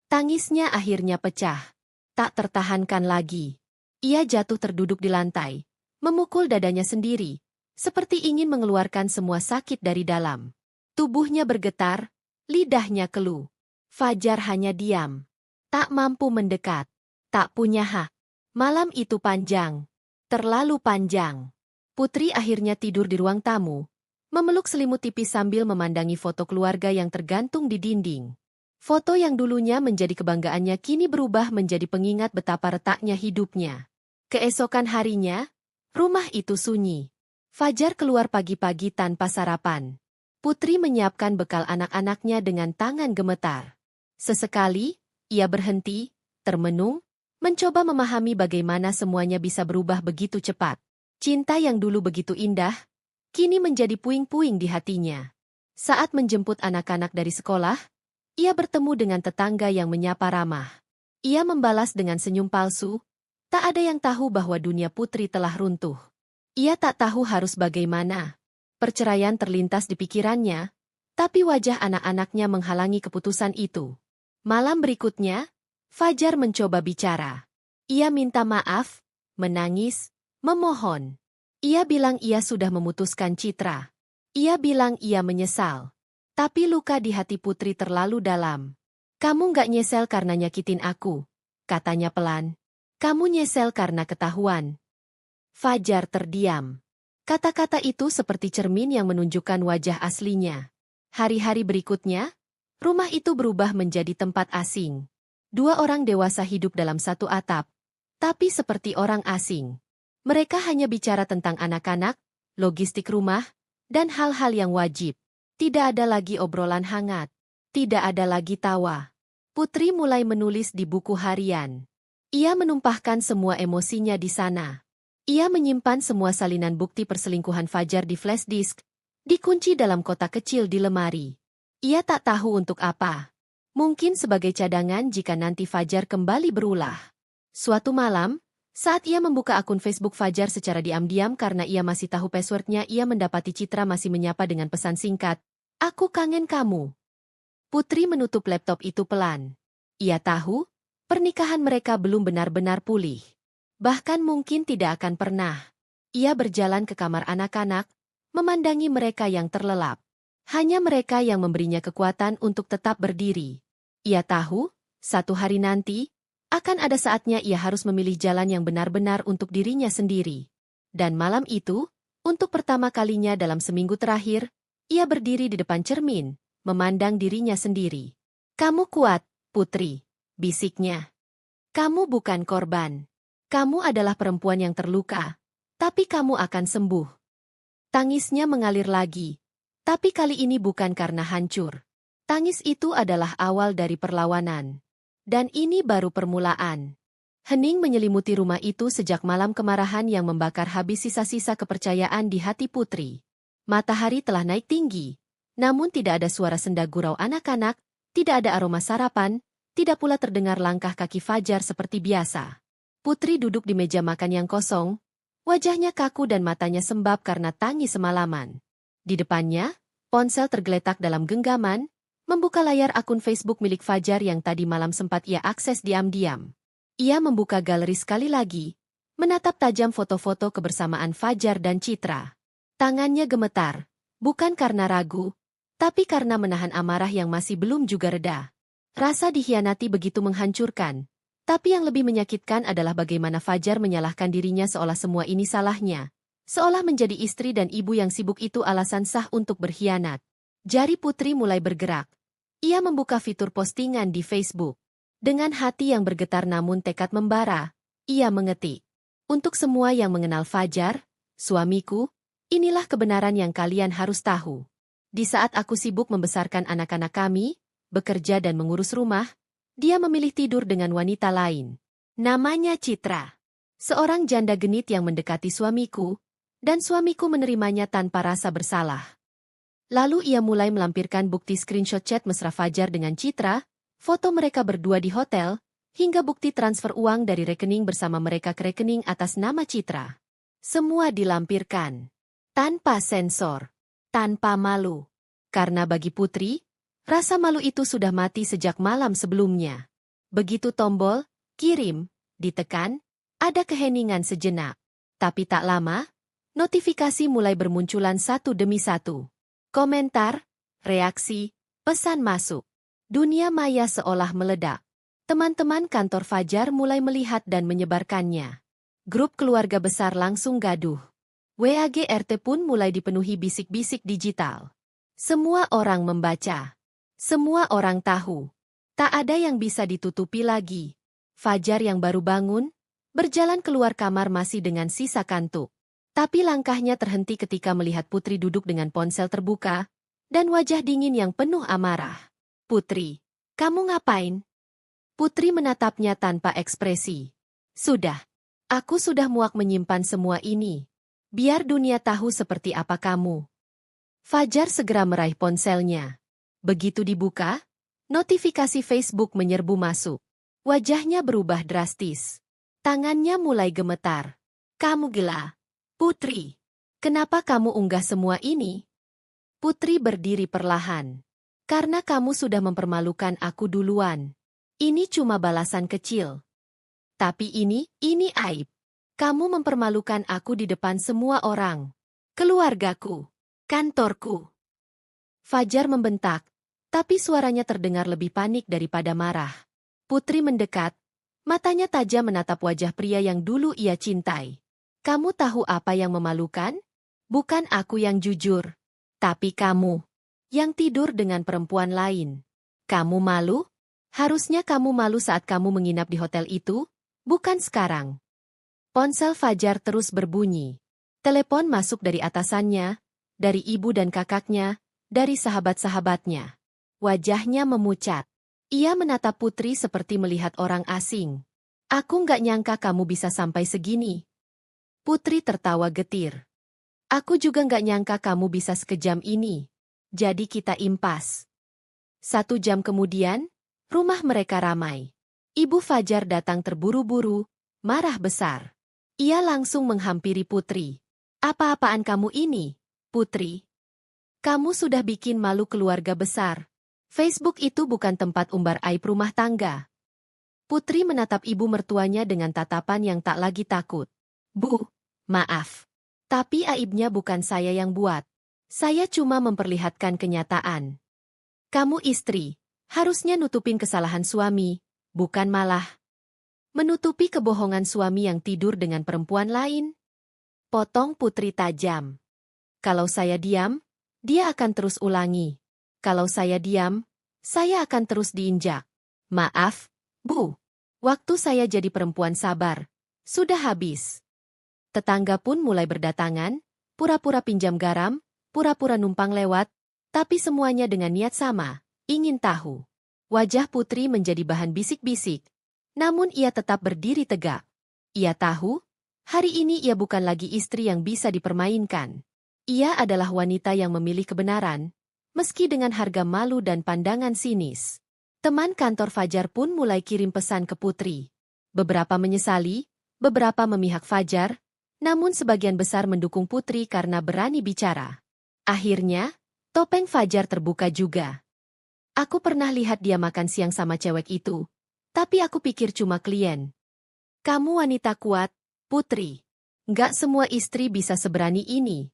Tangisnya akhirnya pecah. Tak tertahankan lagi. Ia jatuh terduduk di lantai, memukul dadanya sendiri, seperti ingin mengeluarkan semua sakit dari dalam. Tubuhnya bergetar, lidahnya keluh. Fajar hanya diam. Tak mampu mendekat. Tak punya hak. Malam itu panjang. Terlalu panjang. Putri akhirnya tidur di ruang tamu, memeluk selimut tipis sambil memandangi foto keluarga yang tergantung di dinding. Foto yang dulunya menjadi kebanggaannya kini berubah menjadi pengingat betapa retaknya hidupnya. Keesokan harinya, rumah itu sunyi. Fajar keluar pagi-pagi tanpa sarapan. Putri menyiapkan bekal anak-anaknya dengan tangan gemetar. Sesekali, ia berhenti, termenung, mencoba memahami bagaimana semuanya bisa berubah begitu cepat. Cinta yang dulu begitu indah, kini menjadi puing-puing di hatinya. Saat menjemput anak-anak dari sekolah, ia bertemu dengan tetangga yang menyapa ramah. Ia membalas dengan senyum palsu. Tak ada yang tahu bahwa dunia Putri telah runtuh. Ia tak tahu harus bagaimana. Perceraian terlintas di pikirannya, tapi wajah anak-anaknya menghalangi keputusan itu. Malam berikutnya, Fajar mencoba bicara. Ia minta maaf, menangis, Memohon. Ia bilang ia sudah memutuskan Citra. Ia bilang ia menyesal. Tapi luka di hati Putri terlalu dalam. Kamu nggak nyesel karena nyakitin aku, katanya pelan. Kamu nyesel karena ketahuan. Fajar terdiam. Kata-kata itu seperti cermin yang menunjukkan wajah aslinya. Hari-hari berikutnya, rumah itu berubah menjadi tempat asing. Dua orang dewasa hidup dalam satu atap, tapi seperti orang asing. Mereka hanya bicara tentang anak-anak, logistik rumah, dan hal-hal yang wajib. Tidak ada lagi obrolan hangat. Tidak ada lagi tawa. Putri mulai menulis di buku harian. Ia menumpahkan semua emosinya di sana. Ia menyimpan semua salinan bukti perselingkuhan Fajar di flash disk, dikunci dalam kotak kecil di lemari. Ia tak tahu untuk apa. Mungkin sebagai cadangan jika nanti Fajar kembali berulah. Suatu malam, saat ia membuka akun Facebook Fajar secara diam-diam karena ia masih tahu passwordnya, ia mendapati Citra masih menyapa dengan pesan singkat, "Aku kangen kamu." Putri menutup laptop itu pelan. Ia tahu, pernikahan mereka belum benar-benar pulih. Bahkan mungkin tidak akan pernah. Ia berjalan ke kamar anak-anak, memandangi mereka yang terlelap. Hanya mereka yang memberinya kekuatan untuk tetap berdiri. Ia tahu, satu hari nanti, akan ada saatnya ia harus memilih jalan yang benar-benar untuk dirinya sendiri. Dan malam itu, untuk pertama kalinya dalam seminggu terakhir, ia berdiri di depan cermin, memandang dirinya sendiri. "Kamu kuat, Putri," bisiknya. "Kamu bukan korban. Kamu adalah perempuan yang terluka, tapi kamu akan sembuh." Tangisnya mengalir lagi, tapi kali ini bukan karena hancur. Tangis itu adalah awal dari perlawanan. Dan ini baru permulaan. Hening menyelimuti rumah itu sejak malam kemarahan yang membakar habis sisa-sisa kepercayaan di hati Putri. Matahari telah naik tinggi, namun tidak ada suara senda gurau anak-anak, tidak ada aroma sarapan, tidak pula terdengar langkah kaki Fajar seperti biasa. Putri duduk di meja makan yang kosong, wajahnya kaku dan matanya sembab karena tangis semalaman. Di depannya, ponsel tergeletak dalam genggaman, membuka layar akun Facebook milik Fajar yang tadi malam sempat ia akses diam-diam. Ia membuka galeri sekali lagi, menatap tajam foto-foto kebersamaan Fajar dan Citra. Tangannya gemetar, bukan karena ragu, tapi karena menahan amarah yang masih belum juga reda. Rasa dikhianati begitu menghancurkan, tapi yang lebih menyakitkan adalah bagaimana Fajar menyalahkan dirinya seolah semua ini salahnya. Seolah menjadi istri dan ibu yang sibuk itu alasan sah untuk berkhianat. Jari Putri mulai bergerak. Ia membuka fitur postingan di Facebook. Dengan hati yang bergetar namun tekad membara, ia mengetik. "Untuk semua yang mengenal Fajar, suamiku, inilah kebenaran yang kalian harus tahu. Di saat aku sibuk membesarkan anak-anak kami, bekerja dan mengurus rumah, dia memilih tidur dengan wanita lain. Namanya Citra. Seorang janda genit yang mendekati suamiku, dan suamiku menerimanya tanpa rasa bersalah." Lalu ia mulai melampirkan bukti screenshot chat mesra Fajar dengan Citra, foto mereka berdua di hotel, hingga bukti transfer uang dari rekening bersama mereka ke rekening atas nama Citra. Semua dilampirkan. Tanpa sensor. Tanpa malu. Karena bagi Putri, rasa malu itu sudah mati sejak malam sebelumnya. Begitu tombol, kirim, ditekan, ada keheningan sejenak. Tapi tak lama, notifikasi mulai bermunculan satu demi satu. Komentar, reaksi, pesan masuk. Dunia maya seolah meledak. Teman-teman kantor Fajar mulai melihat dan menyebarkannya. Grup keluarga besar langsung gaduh. WAG RT pun mulai dipenuhi bisik-bisik digital. Semua orang membaca. Semua orang tahu. Tak ada yang bisa ditutupi lagi. Fajar yang baru bangun, berjalan keluar kamar masih dengan sisa kantuk. Tapi langkahnya terhenti ketika melihat Putri duduk dengan ponsel terbuka, dan wajah dingin yang penuh amarah. "Putri, kamu ngapain?" Putri menatapnya tanpa ekspresi. "Sudah. Aku sudah muak menyimpan semua ini. Biar dunia tahu seperti apa kamu." Fajar segera meraih ponselnya. Begitu dibuka, notifikasi Facebook menyerbu masuk. Wajahnya berubah drastis. Tangannya mulai gemetar. "Kamu gila. Putri, kenapa kamu unggah semua ini?" Putri berdiri perlahan. "Karena kamu sudah mempermalukan aku duluan. Ini cuma balasan kecil. Tapi ini aib. Kamu mempermalukan aku di depan semua orang. Keluargaku. Kantorku. Fajar membentak, tapi suaranya terdengar lebih panik daripada marah. Putri mendekat, matanya tajam menatap wajah pria yang dulu ia cintai. Kamu tahu apa yang memalukan? Bukan aku yang jujur, tapi kamu yang tidur dengan perempuan lain. Kamu malu? Harusnya kamu malu saat kamu menginap di hotel itu, bukan sekarang. Ponsel Fajar terus berbunyi. Telepon masuk dari atasannya, dari ibu dan kakaknya, dari sahabat-sahabatnya. Wajahnya memucat. Ia menatap Putri seperti melihat orang asing. Aku nggak nyangka kamu bisa sampai segini. Putri tertawa getir. Aku juga nggak nyangka kamu bisa sekejam ini. Jadi kita impas. 1 jam kemudian, rumah mereka ramai. Ibu Fajar datang terburu-buru, marah besar. Ia langsung menghampiri Putri. Apa-apaan kamu ini, Putri? Kamu sudah bikin malu keluarga besar. Facebook itu bukan tempat umbar aib rumah tangga. Putri menatap ibu mertuanya dengan tatapan yang tak lagi takut. Bu, maaf. Tapi aibnya bukan saya yang buat. Saya cuma memperlihatkan kenyataan. Kamu istri, harusnya nutupin kesalahan suami, bukan malah menutupi kebohongan suami yang tidur dengan perempuan lain. Potong Putri tajam. Kalau saya diam, dia akan terus ulangi. Kalau saya diam, saya akan terus diinjak. Maaf, Bu. Waktu saya jadi perempuan sabar, sudah habis. Tetangga pun mulai berdatangan, pura-pura pinjam garam, pura-pura numpang lewat, tapi semuanya dengan niat sama, ingin tahu. Wajah Putri menjadi bahan bisik-bisik, namun ia tetap berdiri tegak. Ia tahu, hari ini ia bukan lagi istri yang bisa dipermainkan. Ia adalah wanita yang memilih kebenaran, meski dengan harga malu dan pandangan sinis. Teman kantor Fajar pun mulai kirim pesan ke Putri. Beberapa menyesali, beberapa memihak Fajar, namun sebagian besar mendukung Putri karena berani bicara. Akhirnya, topeng Fajar terbuka juga. Aku pernah lihat dia makan siang sama cewek itu, tapi aku pikir cuma klien. Kamu wanita kuat, Putri. Nggak semua istri bisa seberani ini.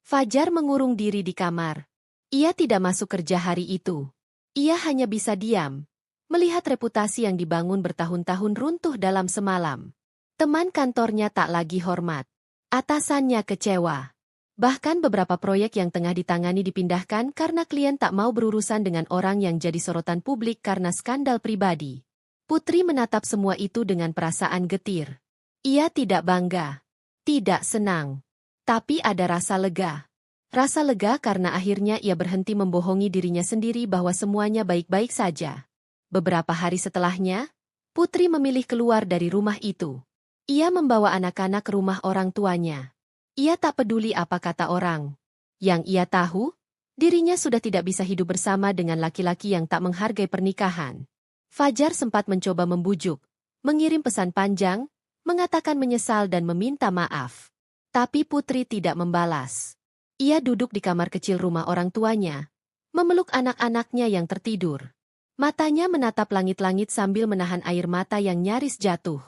Fajar mengurung diri di kamar. Ia tidak masuk kerja hari itu. Ia hanya bisa diam, melihat reputasi yang dibangun bertahun-tahun runtuh dalam semalam. Teman kantornya tak lagi hormat. Atasannya kecewa. Bahkan beberapa proyek yang tengah ditangani dipindahkan karena klien tak mau berurusan dengan orang yang jadi sorotan publik karena skandal pribadi. Putri menatap semua itu dengan perasaan getir. Ia tidak bangga, tidak senang, tapi ada rasa lega. Rasa lega karena akhirnya ia berhenti membohongi dirinya sendiri bahwa semuanya baik-baik saja. Beberapa hari setelahnya, Putri memilih keluar dari rumah itu. Ia membawa anak-anak ke rumah orang tuanya. Ia tak peduli apa kata orang. Yang ia tahu, dirinya sudah tidak bisa hidup bersama dengan laki-laki yang tak menghargai pernikahan. Fajar sempat mencoba membujuk, mengirim pesan panjang, mengatakan menyesal dan meminta maaf. Tapi Putri tidak membalas. Ia duduk di kamar kecil rumah orang tuanya, memeluk anak-anaknya yang tertidur. Matanya menatap langit-langit sambil menahan air mata yang nyaris jatuh.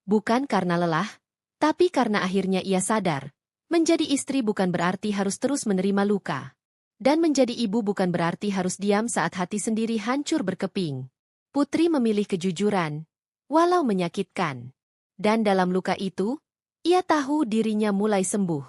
Bukan karena lelah, tapi karena akhirnya ia sadar, menjadi istri bukan berarti harus terus menerima luka. Dan menjadi ibu bukan berarti harus diam saat hati sendiri hancur berkeping. Putri memilih kejujuran, walau menyakitkan. Dan dalam luka itu, ia tahu dirinya mulai sembuh.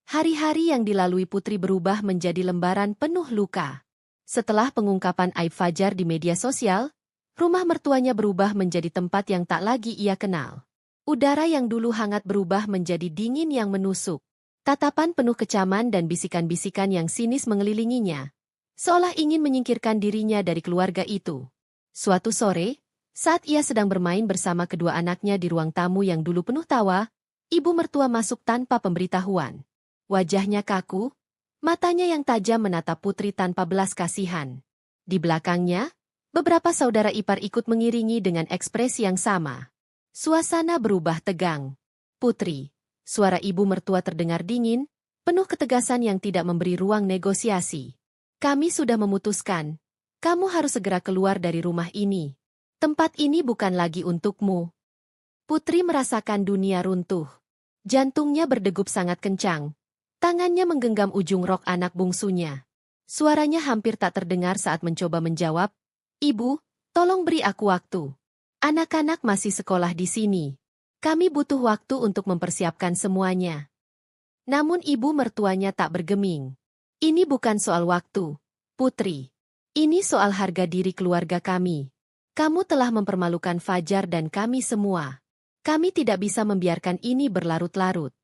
Hari-hari yang dilalui Putri berubah menjadi lembaran penuh luka. Setelah pengungkapan aib Fajar di media sosial, rumah mertuanya berubah menjadi tempat yang tak lagi ia kenal. Udara yang dulu hangat berubah menjadi dingin yang menusuk. Tatapan penuh kecaman dan bisikan-bisikan yang sinis mengelilinginya, seolah ingin menyingkirkan dirinya dari keluarga itu. Suatu sore, saat ia sedang bermain bersama kedua anaknya di ruang tamu yang dulu penuh tawa, ibu mertua masuk tanpa pemberitahuan. Wajahnya kaku, matanya yang tajam menatap Putri tanpa belas kasihan. Di belakangnya, beberapa saudara ipar ikut mengiringi dengan ekspresi yang sama. Suasana berubah tegang. Putri, suara ibu mertua terdengar dingin, penuh ketegasan yang tidak memberi ruang negosiasi. Kami sudah memutuskan. Kamu harus segera keluar dari rumah ini. Tempat ini bukan lagi untukmu. Putri merasakan dunia runtuh. Jantungnya berdegup sangat kencang. Tangannya menggenggam ujung rok anak bungsunya. Suaranya hampir tak terdengar saat mencoba menjawab, "Ibu, tolong beri aku waktu. Anak-anak masih sekolah di sini. Kami butuh waktu untuk mempersiapkan semuanya." Namun ibu mertuanya tak bergeming. "Ini bukan soal waktu, Putri. Ini soal harga diri keluarga kami. Kamu telah mempermalukan Fajar dan kami semua. Kami tidak bisa membiarkan ini berlarut-larut."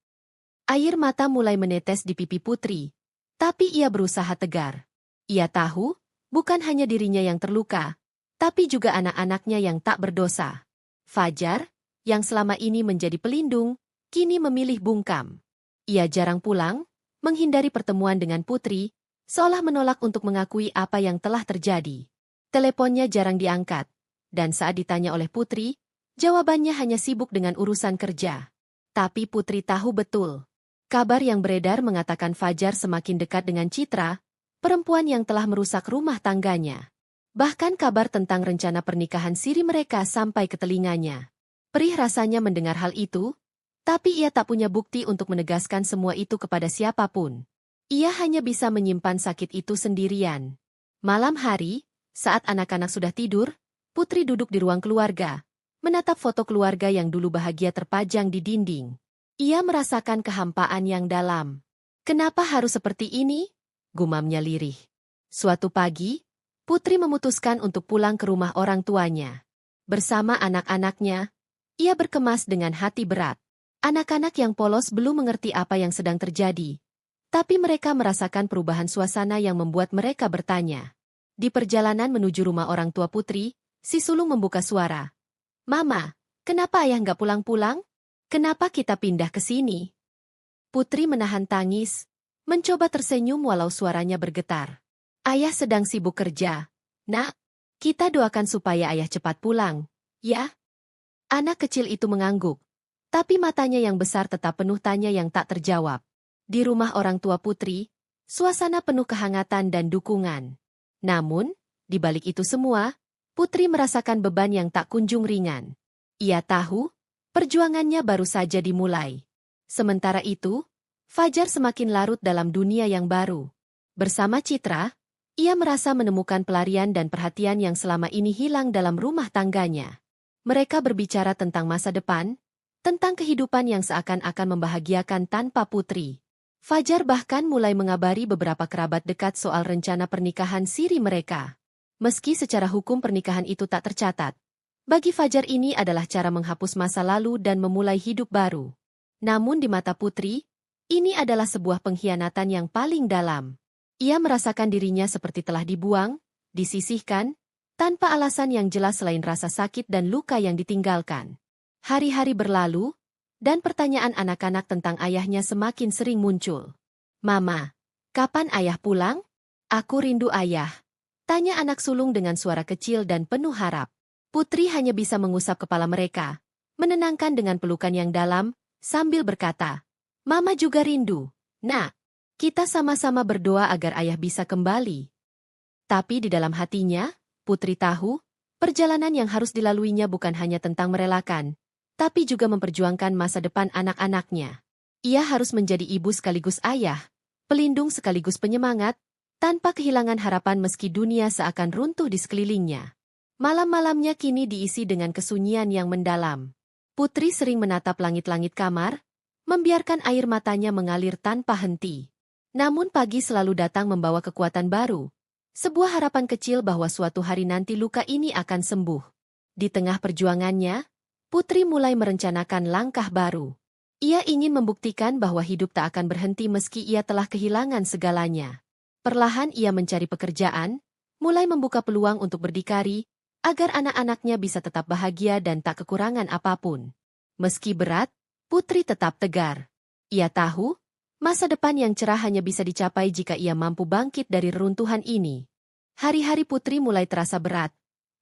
Air mata mulai menetes di pipi Putri, tapi ia berusaha tegar. Ia tahu, bukan hanya dirinya yang terluka, tapi juga anak-anaknya yang tak berdosa. Fajar, yang selama ini menjadi pelindung, kini memilih bungkam. Ia jarang pulang, menghindari pertemuan dengan Putri, seolah menolak untuk mengakui apa yang telah terjadi. Teleponnya jarang diangkat, dan saat ditanya oleh Putri, jawabannya hanya sibuk dengan urusan kerja. Tapi Putri tahu betul. Kabar yang beredar mengatakan Fajar semakin dekat dengan Citra, perempuan yang telah merusak rumah tangganya. Bahkan kabar tentang rencana pernikahan siri mereka sampai ke telinganya. Perih rasanya mendengar hal itu, tapi ia tak punya bukti untuk menegaskan semua itu kepada siapapun. Ia hanya bisa menyimpan sakit itu sendirian. Malam hari, saat anak-anak sudah tidur, Putri duduk di ruang keluarga, menatap foto keluarga yang dulu bahagia terpajang di dinding. Ia merasakan kehampaan yang dalam. "Kenapa harus seperti ini?" gumamnya lirih. Suatu pagi, Putri memutuskan untuk pulang ke rumah orang tuanya. Bersama anak-anaknya, ia berkemas dengan hati berat. Anak-anak yang polos belum mengerti apa yang sedang terjadi, tapi mereka merasakan perubahan suasana yang membuat mereka bertanya. Di perjalanan menuju rumah orang tua Putri, si sulung membuka suara. "Mama, kenapa ayah nggak pulang-pulang? Kenapa kita pindah ke sini?" Putri menahan tangis, mencoba tersenyum walau suaranya bergetar. "Ayah sedang sibuk kerja. Nak, kita doakan supaya ayah cepat pulang, ya?" Anak kecil itu mengangguk, tapi matanya yang besar tetap penuh tanya yang tak terjawab. Di rumah orang tua Putri, suasana penuh kehangatan dan dukungan. Namun, di balik itu semua, Putri merasakan beban yang tak kunjung ringan. Ia tahu, perjuangannya baru saja dimulai. Sementara itu, Fajar semakin larut dalam dunia yang baru. Bersama Citra, ia merasa menemukan pelarian dan perhatian yang selama ini hilang dalam rumah tangganya. Mereka berbicara tentang masa depan, tentang kehidupan yang seakan-akan membahagiakan tanpa Putri. Fajar bahkan mulai mengabari beberapa kerabat dekat soal rencana pernikahan siri mereka. Meski secara hukum pernikahan itu tak tercatat, bagi Fajar ini adalah cara menghapus masa lalu dan memulai hidup baru. Namun di mata Putri, ini adalah sebuah pengkhianatan yang paling dalam. Ia merasakan dirinya seperti telah dibuang, disisihkan, tanpa alasan yang jelas selain rasa sakit dan luka yang ditinggalkan. Hari-hari berlalu, dan pertanyaan anak-anak tentang ayahnya semakin sering muncul. "Mama, kapan ayah pulang? Aku rindu ayah," tanya anak sulung dengan suara kecil dan penuh harap. Putri hanya bisa mengusap kepala mereka, menenangkan dengan pelukan yang dalam, sambil berkata, "Mama juga rindu, Nak. Kita sama-sama berdoa agar ayah bisa kembali." Tapi di dalam hatinya, Putri tahu, perjalanan yang harus dilaluinya bukan hanya tentang merelakan, tapi juga memperjuangkan masa depan anak-anaknya. Ia harus menjadi ibu sekaligus ayah, pelindung sekaligus penyemangat, tanpa kehilangan harapan meski dunia seakan runtuh di sekelilingnya. Malam-malamnya kini diisi dengan kesunyian yang mendalam. Putri sering menatap langit-langit kamar, membiarkan air matanya mengalir tanpa henti. Namun pagi selalu datang membawa kekuatan baru. Sebuah harapan kecil bahwa suatu hari nanti luka ini akan sembuh. Di tengah perjuangannya, Putri mulai merencanakan langkah baru. Ia ingin membuktikan bahwa hidup tak akan berhenti meski ia telah kehilangan segalanya. Perlahan ia mencari pekerjaan, mulai membuka peluang untuk berdikari, agar anak-anaknya bisa tetap bahagia dan tak kekurangan apapun. Meski berat, Putri tetap tegar. Ia tahu, masa depan yang cerah hanya bisa dicapai jika ia mampu bangkit dari reruntuhan ini. Hari-hari Putri mulai terasa berat,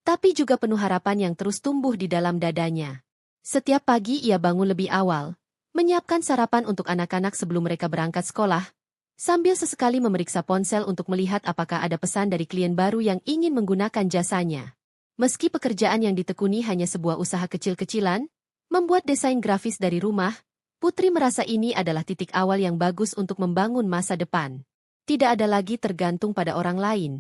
tapi juga penuh harapan yang terus tumbuh di dalam dadanya. Setiap pagi ia bangun lebih awal, menyiapkan sarapan untuk anak-anak sebelum mereka berangkat sekolah, sambil sesekali memeriksa ponsel untuk melihat apakah ada pesan dari klien baru yang ingin menggunakan jasanya. Meski pekerjaan yang ditekuni hanya sebuah usaha kecil-kecilan, Membuat desain grafis dari rumah, Putri merasa ini adalah titik awal yang bagus untuk membangun masa depan. Tidak ada lagi tergantung pada orang lain,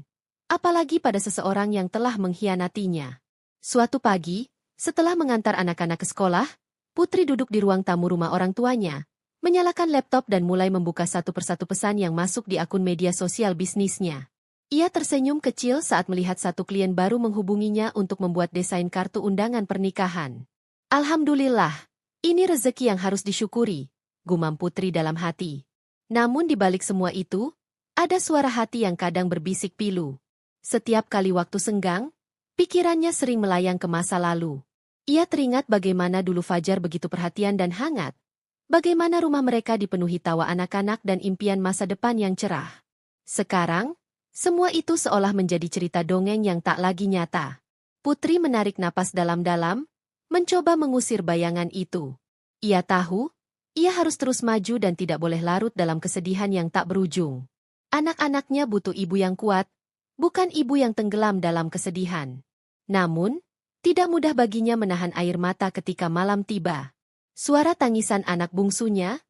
apalagi pada seseorang yang telah mengkhianatinya. Suatu pagi, setelah mengantar anak-anak ke sekolah, Putri duduk di ruang tamu rumah orang tuanya, menyalakan laptop dan mulai membuka satu persatu pesan yang masuk di akun media sosial bisnisnya. Ia tersenyum kecil saat melihat satu klien baru menghubunginya untuk membuat desain kartu undangan pernikahan. Alhamdulillah, ini rezeki yang harus disyukuri, gumam Putri dalam hati. Namun di balik semua itu, ada suara hati yang kadang berbisik pilu. Setiap kali waktu senggang, pikirannya sering melayang ke masa lalu. Ia teringat bagaimana dulu Fajar begitu perhatian dan hangat. Bagaimana rumah mereka dipenuhi tawa anak-anak dan impian masa depan yang cerah. Sekarang, semua itu seolah menjadi cerita dongeng yang tak lagi nyata. Putri menarik napas dalam-dalam, mencoba mengusir bayangan itu. Ia tahu, ia harus terus maju dan tidak boleh larut dalam kesedihan yang tak berujung. Anak-anaknya butuh ibu yang kuat, bukan ibu yang tenggelam dalam kesedihan. Namun, tidak mudah baginya menahan air mata ketika malam tiba. Suara tangisan anak bungsunya,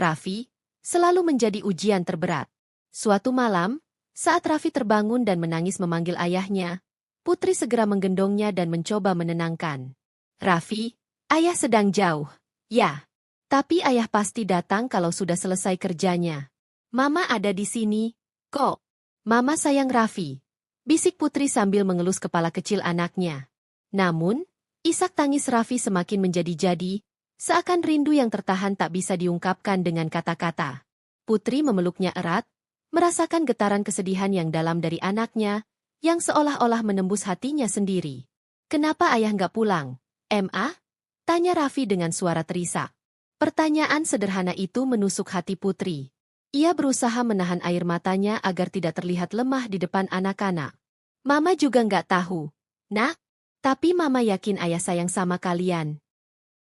Raffi, selalu menjadi ujian terberat. Suatu malam, saat Raffi terbangun dan menangis memanggil ayahnya, Putri segera menggendongnya dan mencoba menenangkan. Raffi, ayah sedang jauh. Ya, tapi ayah pasti datang kalau sudah selesai kerjanya. Mama ada di sini, kok. Mama sayang Raffi, bisik Putri sambil mengelus kepala kecil anaknya. Namun, isak tangis Raffi semakin menjadi-jadi, seakan rindu yang tertahan tak bisa diungkapkan dengan kata-kata. Putri memeluknya erat, merasakan getaran kesedihan yang dalam dari anaknya, yang seolah-olah menembus hatinya sendiri. Kenapa ayah nggak pulang? Ma? Tanya Raffi dengan suara terisak. Pertanyaan sederhana itu menusuk hati Putri. Ia berusaha menahan air matanya agar tidak terlihat lemah di depan anak-anak. Mama juga nggak tahu, Nak. Tapi Mama yakin ayah sayang sama kalian.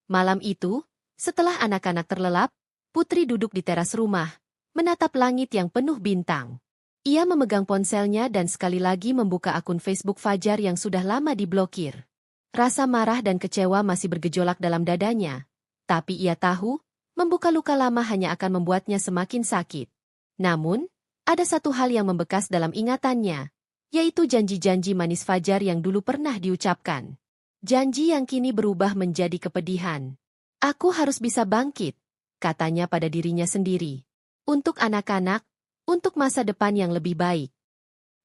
Malam itu, setelah anak-anak terlelap, Putri duduk di teras rumah, menatap langit yang penuh bintang. Ia memegang ponselnya dan sekali lagi membuka akun Facebook Fajar yang sudah lama diblokir. Rasa marah dan kecewa masih bergejolak dalam dadanya. Tapi ia tahu, membuka luka lama hanya akan membuatnya semakin sakit. Namun, ada satu hal yang membekas dalam ingatannya, yaitu janji-janji manis Fajar yang dulu pernah diucapkan. Janji yang kini berubah menjadi kepedihan. Aku harus bisa bangkit, katanya pada dirinya sendiri. Untuk anak-anak, untuk masa depan yang lebih baik.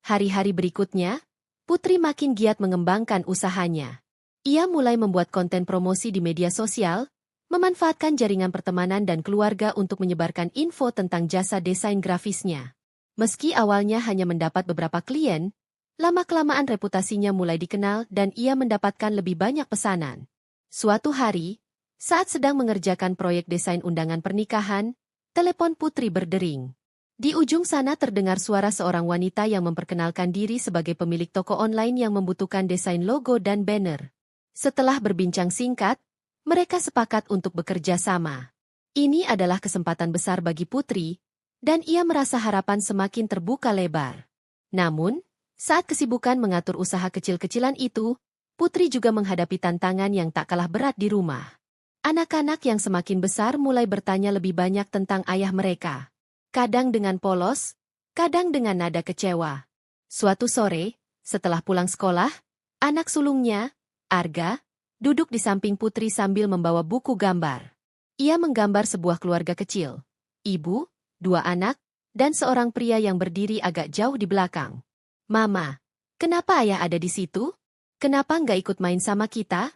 Hari-hari berikutnya, Putri makin giat mengembangkan usahanya. Ia mulai membuat konten promosi di media sosial, memanfaatkan jaringan pertemanan dan keluarga untuk menyebarkan info tentang jasa desain grafisnya. Meski awalnya hanya mendapat beberapa klien, lama-kelamaan reputasinya mulai dikenal dan ia mendapatkan lebih banyak pesanan. Suatu hari, saat sedang mengerjakan proyek desain undangan pernikahan, telepon Putri berdering. Di ujung sana terdengar suara seorang wanita yang memperkenalkan diri sebagai pemilik toko online yang membutuhkan desain logo dan banner. Setelah berbincang singkat, mereka sepakat untuk bekerja sama. Ini adalah kesempatan besar bagi Putri, dan ia merasa harapan semakin terbuka lebar. Namun, saat kesibukan mengatur usaha kecil-kecilan itu, Putri juga menghadapi tantangan yang tak kalah berat di rumah. Anak-anak yang semakin besar mulai bertanya lebih banyak tentang ayah mereka. Kadang dengan polos, kadang dengan nada kecewa. Suatu sore, setelah pulang sekolah, anak sulungnya, Arga, duduk di samping Putri sambil membawa buku gambar. Ia menggambar sebuah keluarga kecil. Ibu, 2 anak, dan seorang pria yang berdiri agak jauh di belakang. Mama, kenapa ayah ada di situ? Kenapa nggak ikut main sama kita?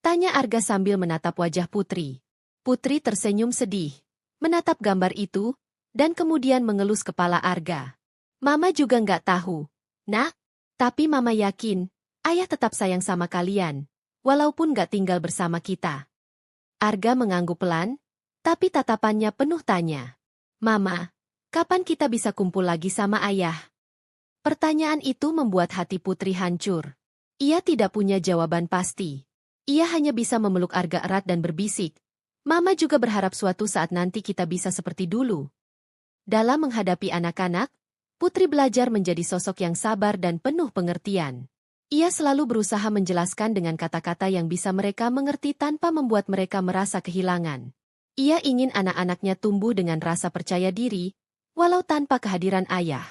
Tanya Arga sambil menatap wajah Putri. Putri tersenyum sedih, menatap gambar itu, dan kemudian mengelus kepala Arga. Mama juga nggak tahu, Nak, tapi Mama yakin, ayah tetap sayang sama kalian, walaupun nggak tinggal bersama kita. Arga mengangguk pelan, tapi tatapannya penuh tanya. Mama, kapan kita bisa kumpul lagi sama ayah? Pertanyaan itu membuat hati Putri hancur. Ia tidak punya jawaban pasti. Ia hanya bisa memeluk Arga erat dan berbisik, Mama juga berharap suatu saat nanti kita bisa seperti dulu. Dalam menghadapi anak-anak, Putri belajar menjadi sosok yang sabar dan penuh pengertian. Ia selalu berusaha menjelaskan dengan kata-kata yang bisa mereka mengerti tanpa membuat mereka merasa kehilangan. Ia ingin anak-anaknya tumbuh dengan rasa percaya diri, walau tanpa kehadiran ayah.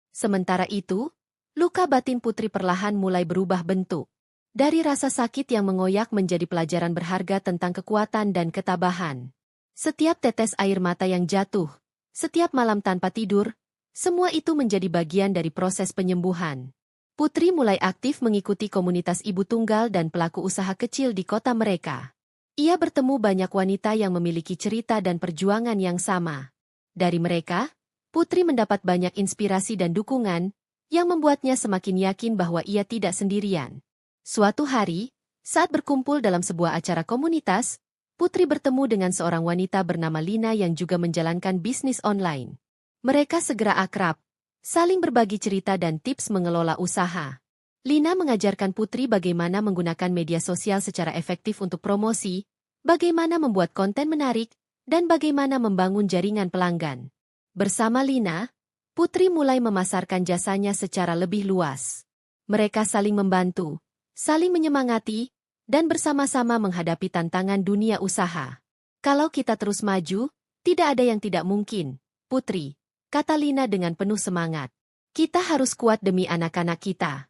Sementara itu, luka batin Putri perlahan mulai berubah bentuk. Dari rasa sakit yang mengoyak menjadi pelajaran berharga tentang kekuatan dan ketabahan. Setiap tetes air mata yang jatuh, setiap malam tanpa tidur, semua itu menjadi bagian dari proses penyembuhan. Putri mulai aktif mengikuti komunitas ibu tunggal dan pelaku usaha kecil di kota mereka. Ia bertemu banyak wanita yang memiliki cerita dan perjuangan yang sama. Dari mereka, Putri mendapat banyak inspirasi dan dukungan, yang membuatnya semakin yakin bahwa ia tidak sendirian. Suatu hari, saat berkumpul dalam sebuah acara komunitas, Putri bertemu dengan seorang wanita bernama Lina yang juga menjalankan bisnis online. Mereka segera akrab, saling berbagi cerita dan tips mengelola usaha. Lina mengajarkan Putri bagaimana menggunakan media sosial secara efektif untuk promosi, bagaimana membuat konten menarik, dan bagaimana membangun jaringan pelanggan. Bersama Lina, Putri mulai memasarkan jasanya secara lebih luas. Mereka saling membantu, saling menyemangati, dan bersama-sama menghadapi tantangan dunia usaha. Kalau kita terus maju, tidak ada yang tidak mungkin, Putri, kata Lina dengan penuh semangat. Kita harus kuat demi anak-anak kita.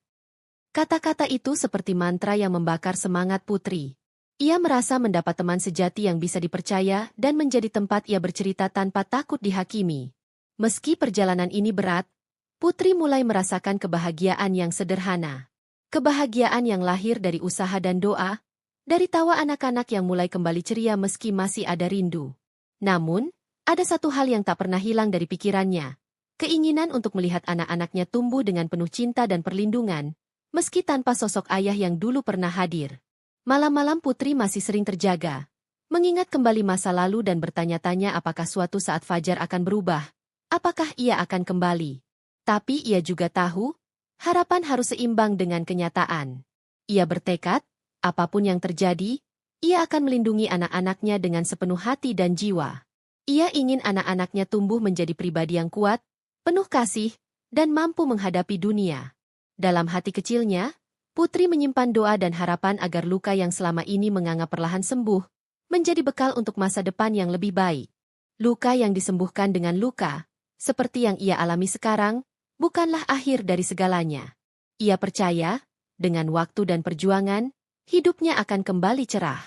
Kata-kata itu seperti mantra yang membakar semangat Putri. Ia merasa mendapat teman sejati yang bisa dipercaya dan menjadi tempat ia bercerita tanpa takut dihakimi. Meski perjalanan ini berat, Putri mulai merasakan kebahagiaan yang sederhana. Kebahagiaan yang lahir dari usaha dan doa, dari tawa anak-anak yang mulai kembali ceria meski masih ada rindu. Namun, ada satu hal yang tak pernah hilang dari pikirannya. Keinginan untuk melihat anak-anaknya tumbuh dengan penuh cinta dan perlindungan, meski tanpa sosok ayah yang dulu pernah hadir. Malam-malam Putri masih sering terjaga, mengingat kembali masa lalu dan bertanya-tanya apakah suatu saat Fajar akan berubah, apakah ia akan kembali. Tapi ia juga tahu, harapan harus seimbang dengan kenyataan. Ia bertekad, apapun yang terjadi, ia akan melindungi anak-anaknya dengan sepenuh hati dan jiwa. Ia ingin anak-anaknya tumbuh menjadi pribadi yang kuat, penuh kasih, dan mampu menghadapi dunia. Dalam hati kecilnya, Putri menyimpan doa dan harapan agar luka yang selama ini menganga perlahan sembuh, menjadi bekal untuk masa depan yang lebih baik. Luka yang disembuhkan dengan luka, seperti yang ia alami sekarang, bukanlah akhir dari segalanya. Ia percaya, dengan waktu dan perjuangan, hidupnya akan kembali cerah.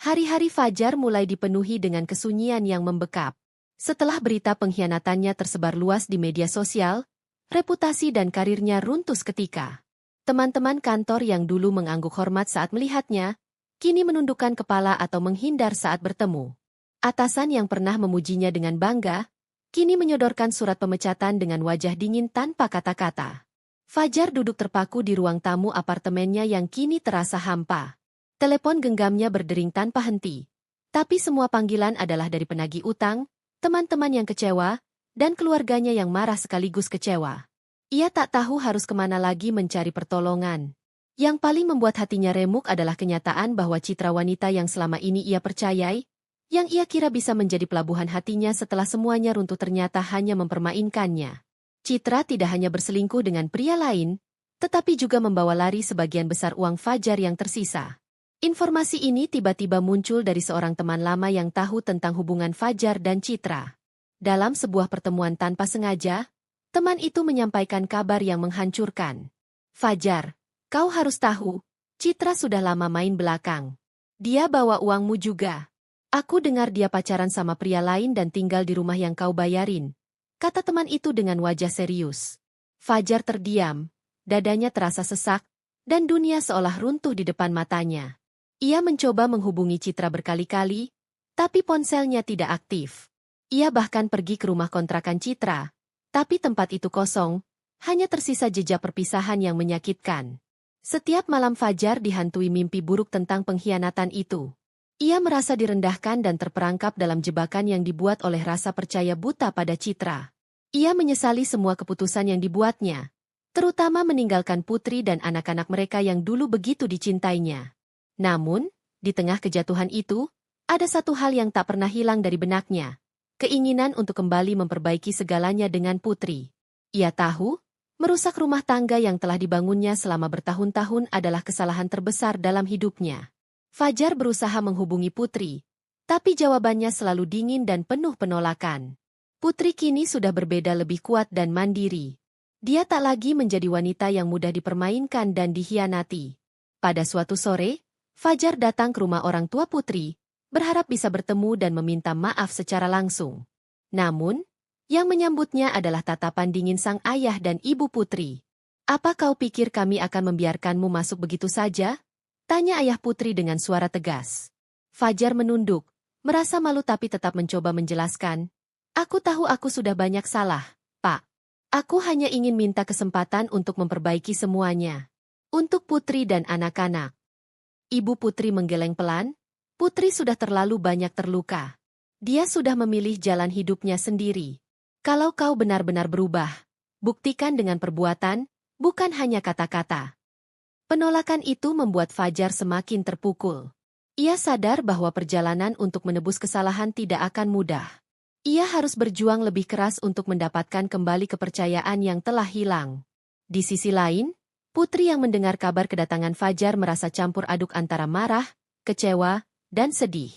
Hari-hari Fajar mulai dipenuhi dengan kesunyian yang membekap. Setelah berita pengkhianatannya tersebar luas di media sosial, reputasi dan karirnya runtuh seketika. Teman-teman kantor yang dulu mengangguk hormat saat melihatnya, kini menundukkan kepala atau menghindar saat bertemu. Atasan yang pernah memujinya dengan bangga, kini menyodorkan surat pemecatan dengan wajah dingin tanpa kata-kata. Fajar duduk terpaku di ruang tamu apartemennya yang kini terasa hampa. Telepon genggamnya berdering tanpa henti. Tapi semua panggilan adalah dari penagih utang, teman-teman yang kecewa, dan keluarganya yang marah sekaligus kecewa. Ia tak tahu harus kemana lagi mencari pertolongan. Yang paling membuat hatinya remuk adalah kenyataan bahwa citra wanita yang selama ini ia percayai, yang ia kira bisa menjadi pelabuhan hatinya setelah semuanya runtuh ternyata hanya mempermainkannya. Citra tidak hanya berselingkuh dengan pria lain, tetapi juga membawa lari sebagian besar uang Fajar yang tersisa. Informasi ini tiba-tiba muncul dari seorang teman lama yang tahu tentang hubungan Fajar dan Citra. Dalam sebuah pertemuan tanpa sengaja, teman itu menyampaikan kabar yang menghancurkan. Fajar, kau harus tahu, Citra sudah lama main belakang. Dia bawa uangmu juga. Aku dengar dia pacaran sama pria lain dan tinggal di rumah yang kau bayarin, kata teman itu dengan wajah serius. Fajar terdiam, dadanya terasa sesak, dan dunia seolah runtuh di depan matanya. Ia mencoba menghubungi Citra berkali-kali, tapi ponselnya tidak aktif. Ia bahkan pergi ke rumah kontrakan Citra, tapi tempat itu kosong, hanya tersisa jejak perpisahan yang menyakitkan. Setiap malam Fajar dihantui mimpi buruk tentang pengkhianatan itu. Ia merasa direndahkan dan terperangkap dalam jebakan yang dibuat oleh rasa percaya buta pada Citra. Ia menyesali semua keputusan yang dibuatnya, terutama meninggalkan Putri dan anak-anak mereka yang dulu begitu dicintainya. Namun, di tengah kejatuhan itu, ada satu hal yang tak pernah hilang dari benaknya. Keinginan untuk kembali memperbaiki segalanya dengan Putri. Ia tahu, Merusak rumah tangga yang telah dibangunnya selama bertahun-tahun adalah kesalahan terbesar dalam hidupnya. Fajar berusaha menghubungi Putri, tapi jawabannya selalu dingin dan penuh penolakan. Putri kini sudah berbeda, lebih kuat dan mandiri. Dia tak lagi menjadi wanita yang mudah dipermainkan dan dikhianati. Pada suatu sore, Fajar datang ke rumah orang tua Putri, berharap bisa bertemu dan meminta maaf secara langsung. Namun, yang menyambutnya adalah tatapan dingin sang ayah dan ibu Putri. "Apa kau pikir kami akan membiarkanmu masuk begitu saja?" tanya ayah Putri dengan suara tegas. Fajar menunduk, merasa malu tapi tetap mencoba menjelaskan. "Aku tahu aku sudah banyak salah, Pak. Aku hanya ingin minta kesempatan untuk memperbaiki semuanya. Untuk Putri dan anak-anak." Ibu Putri menggeleng pelan. Putri sudah terlalu banyak terluka. Dia sudah memilih jalan hidupnya sendiri. Kalau kau benar-benar berubah, buktikan dengan perbuatan, bukan hanya kata-kata. Penolakan itu membuat Fajar semakin terpukul. Ia sadar bahwa perjalanan untuk menebus kesalahan tidak akan mudah. Ia harus berjuang lebih keras untuk mendapatkan kembali kepercayaan yang telah hilang. Di sisi lain, Putri yang mendengar kabar kedatangan Fajar merasa campur aduk antara marah, kecewa, dan sedih.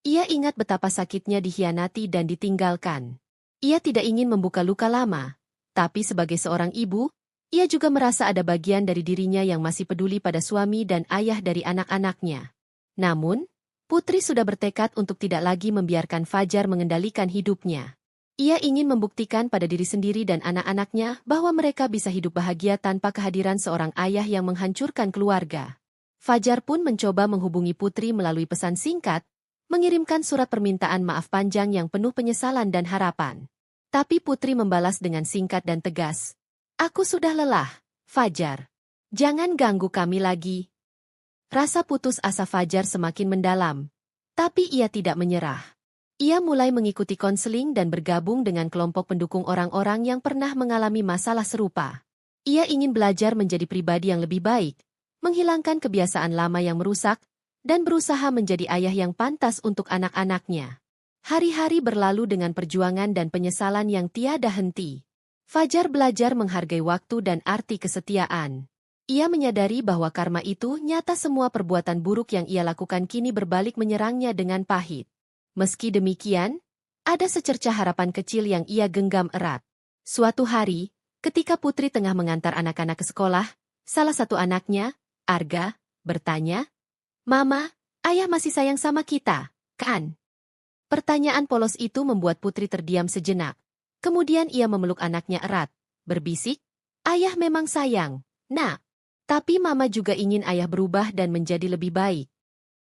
Ia ingat betapa sakitnya dikhianati dan ditinggalkan. Ia tidak ingin membuka luka lama, tapi sebagai seorang ibu, ia juga merasa ada bagian dari dirinya yang masih peduli pada suami dan ayah dari anak-anaknya. Namun, Putri sudah bertekad untuk tidak lagi membiarkan Fajar mengendalikan hidupnya. Ia ingin membuktikan pada diri sendiri dan anak-anaknya bahwa mereka bisa hidup bahagia tanpa kehadiran seorang ayah yang menghancurkan keluarga. Fajar pun mencoba menghubungi Putri melalui pesan singkat, mengirimkan surat permintaan maaf panjang yang penuh penyesalan dan harapan. Tapi Putri membalas dengan singkat dan tegas. "Aku sudah lelah, Fajar. Jangan ganggu kami lagi." Rasa putus asa Fajar semakin mendalam, tapi ia tidak menyerah. Ia mulai mengikuti konseling dan bergabung dengan kelompok pendukung orang-orang yang pernah mengalami masalah serupa. Ia ingin belajar menjadi pribadi yang lebih baik, menghilangkan kebiasaan lama yang merusak, dan berusaha menjadi ayah yang pantas untuk anak-anaknya. Hari-hari berlalu dengan perjuangan dan penyesalan yang tiada henti. Fajar belajar menghargai waktu dan arti kesetiaan. Ia menyadari bahwa karma itu nyata, semua perbuatan buruk yang ia lakukan kini berbalik menyerangnya dengan pahit. Meski demikian, ada secercah harapan kecil yang ia genggam erat. Suatu hari, ketika Putri tengah mengantar anak-anak ke sekolah, salah satu anaknya, Arga, bertanya, "Mama, ayah masih sayang sama kita, kan?" Pertanyaan polos itu membuat Putri terdiam sejenak. Kemudian ia memeluk anaknya erat, berbisik, "Ayah memang sayang, Nak. Tapi Mama juga ingin ayah berubah dan menjadi lebih baik."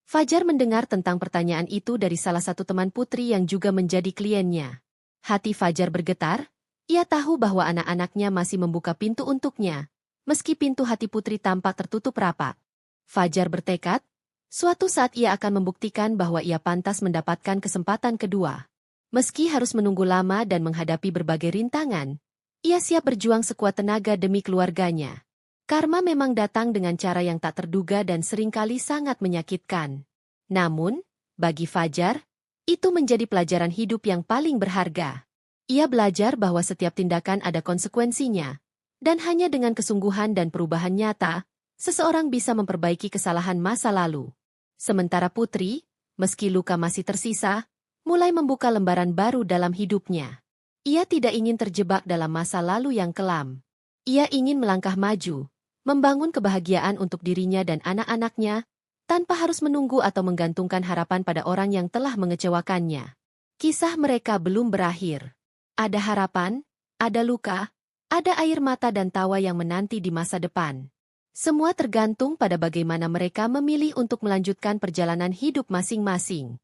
Fajar mendengar tentang pertanyaan itu dari salah satu teman Putri yang juga menjadi kliennya. Hati Fajar bergetar, ia tahu bahwa anak-anaknya masih membuka pintu untuknya, meski pintu hati Putri tampak tertutup rapat. Fajar bertekad, suatu saat ia akan membuktikan bahwa ia pantas mendapatkan kesempatan kedua. Meski harus menunggu lama dan menghadapi berbagai rintangan, ia siap berjuang sekuat tenaga demi keluarganya. Karma memang datang dengan cara yang tak terduga dan seringkali sangat menyakitkan. Namun, bagi Fajar, itu menjadi pelajaran hidup yang paling berharga. Ia belajar bahwa setiap tindakan ada konsekuensinya, dan hanya dengan kesungguhan dan perubahan nyata, seseorang bisa memperbaiki kesalahan masa lalu. Sementara Putri, meski luka masih tersisa, mulai membuka lembaran baru dalam hidupnya. Ia tidak ingin terjebak dalam masa lalu yang kelam. Ia ingin melangkah maju, membangun kebahagiaan untuk dirinya dan anak-anaknya, tanpa harus menunggu atau menggantungkan harapan pada orang yang telah mengecewakannya. Kisah mereka belum berakhir. Ada harapan, ada luka, ada air mata dan tawa yang menanti di masa depan. Semua tergantung pada bagaimana mereka memilih untuk melanjutkan perjalanan hidup masing-masing.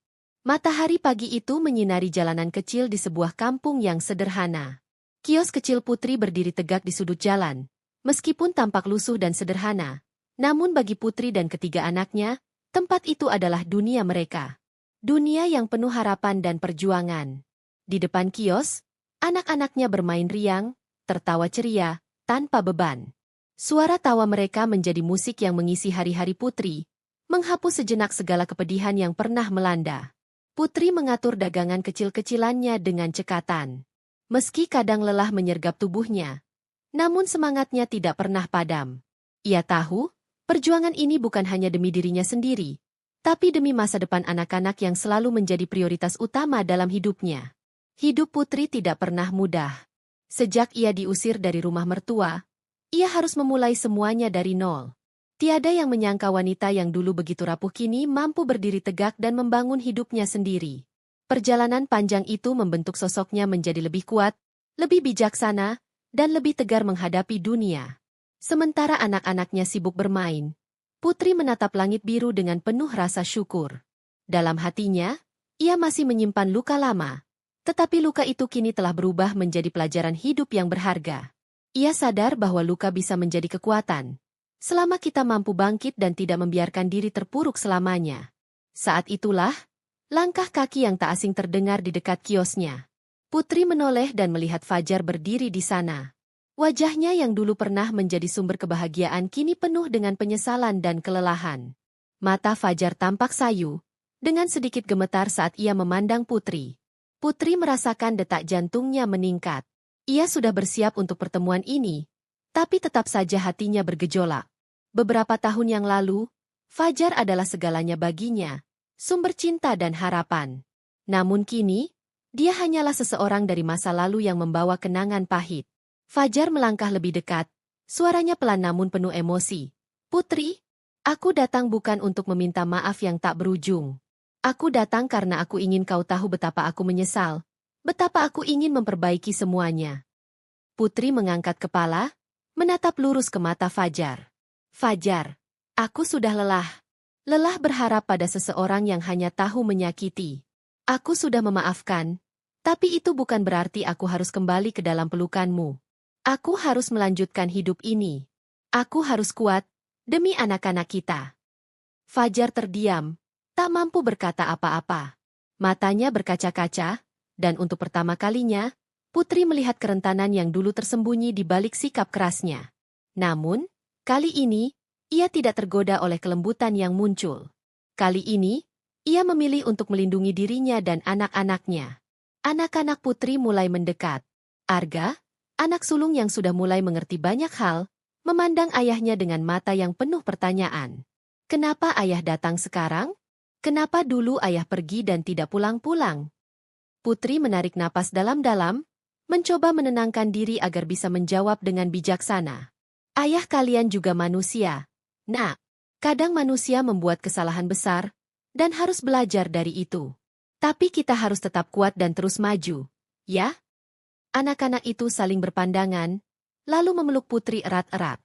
Matahari pagi itu menyinari jalanan kecil di sebuah kampung yang sederhana. Kios kecil Putri berdiri tegak di sudut jalan. Meskipun tampak lusuh dan sederhana, namun bagi Putri dan ketiga anaknya, tempat itu adalah dunia mereka. Dunia yang penuh harapan dan perjuangan. Di depan kios, anak-anaknya bermain riang, tertawa ceria, tanpa beban. Suara tawa mereka menjadi musik yang mengisi hari-hari Putri, menghapus sejenak segala kepedihan yang pernah melanda. Putri mengatur dagangan kecil-kecilannya dengan cekatan. Meski kadang lelah menyergap tubuhnya, Namun semangatnya tidak pernah padam. Ia tahu, perjuangan ini bukan hanya demi dirinya sendiri, tapi demi masa depan anak-anak yang selalu menjadi prioritas utama dalam hidupnya. Hidup Putri tidak pernah mudah. Sejak ia diusir dari rumah mertua, ia harus memulai semuanya dari nol. Tiada yang menyangka wanita yang dulu begitu rapuh kini mampu berdiri tegak dan membangun hidupnya sendiri. Perjalanan panjang itu membentuk sosoknya menjadi lebih kuat, lebih bijaksana, dan lebih tegar menghadapi dunia. Sementara anak-anaknya sibuk bermain, Putri menatap langit biru dengan penuh rasa syukur. Dalam hatinya, ia masih menyimpan luka lama. Tetapi luka itu kini telah berubah menjadi pelajaran hidup yang berharga. Ia sadar bahwa luka bisa menjadi kekuatan, selama kita mampu bangkit dan tidak membiarkan diri terpuruk selamanya. Saat itulah, langkah kaki yang tak asing terdengar di dekat kiosnya. Putri menoleh dan melihat Fajar berdiri di sana. Wajahnya yang dulu pernah menjadi sumber kebahagiaan kini penuh dengan penyesalan dan kelelahan. Mata Fajar tampak sayu, dengan sedikit gemetar saat ia memandang Putri. Putri merasakan detak jantungnya meningkat. Ia sudah bersiap untuk pertemuan ini, tapi tetap saja hatinya bergejolak. Beberapa tahun yang lalu, Fajar adalah segalanya baginya, sumber cinta dan harapan. Namun kini, dia hanyalah seseorang dari masa lalu yang membawa kenangan pahit. Fajar melangkah lebih dekat, suaranya pelan namun penuh emosi. "Putri, aku datang bukan untuk meminta maaf yang tak berujung. Aku datang karena aku ingin kau tahu betapa aku menyesal, betapa aku ingin memperbaiki semuanya." Putri mengangkat kepala, menatap lurus ke mata Fajar. "Fajar, aku sudah lelah. Lelah berharap pada seseorang yang hanya tahu menyakiti. Aku sudah memaafkan, tapi itu bukan berarti aku harus kembali ke dalam pelukanmu. Aku harus melanjutkan hidup ini. Aku harus kuat, demi anak-anak kita." Fajar terdiam, tak mampu berkata apa-apa. Matanya berkaca-kaca, dan untuk pertama kalinya, Putri melihat kerentanan yang dulu tersembunyi di balik sikap kerasnya. Namun, kali ini, ia tidak tergoda oleh kelembutan yang muncul. Kali ini, ia memilih untuk melindungi dirinya dan anak-anaknya. Anak-anak Putri mulai mendekat. Arga, anak sulung yang sudah mulai mengerti banyak hal, memandang ayahnya dengan mata yang penuh pertanyaan. Kenapa ayah datang sekarang? Kenapa dulu ayah pergi dan tidak pulang-pulang? Putri menarik napas dalam-dalam, mencoba menenangkan diri agar bisa menjawab dengan bijaksana. "Ayah kalian juga manusia, Nak. Kadang manusia membuat kesalahan besar, dan harus belajar dari itu. Tapi kita harus tetap kuat dan terus maju, ya?" Anak-anak itu saling berpandangan, lalu memeluk Putri erat-erat.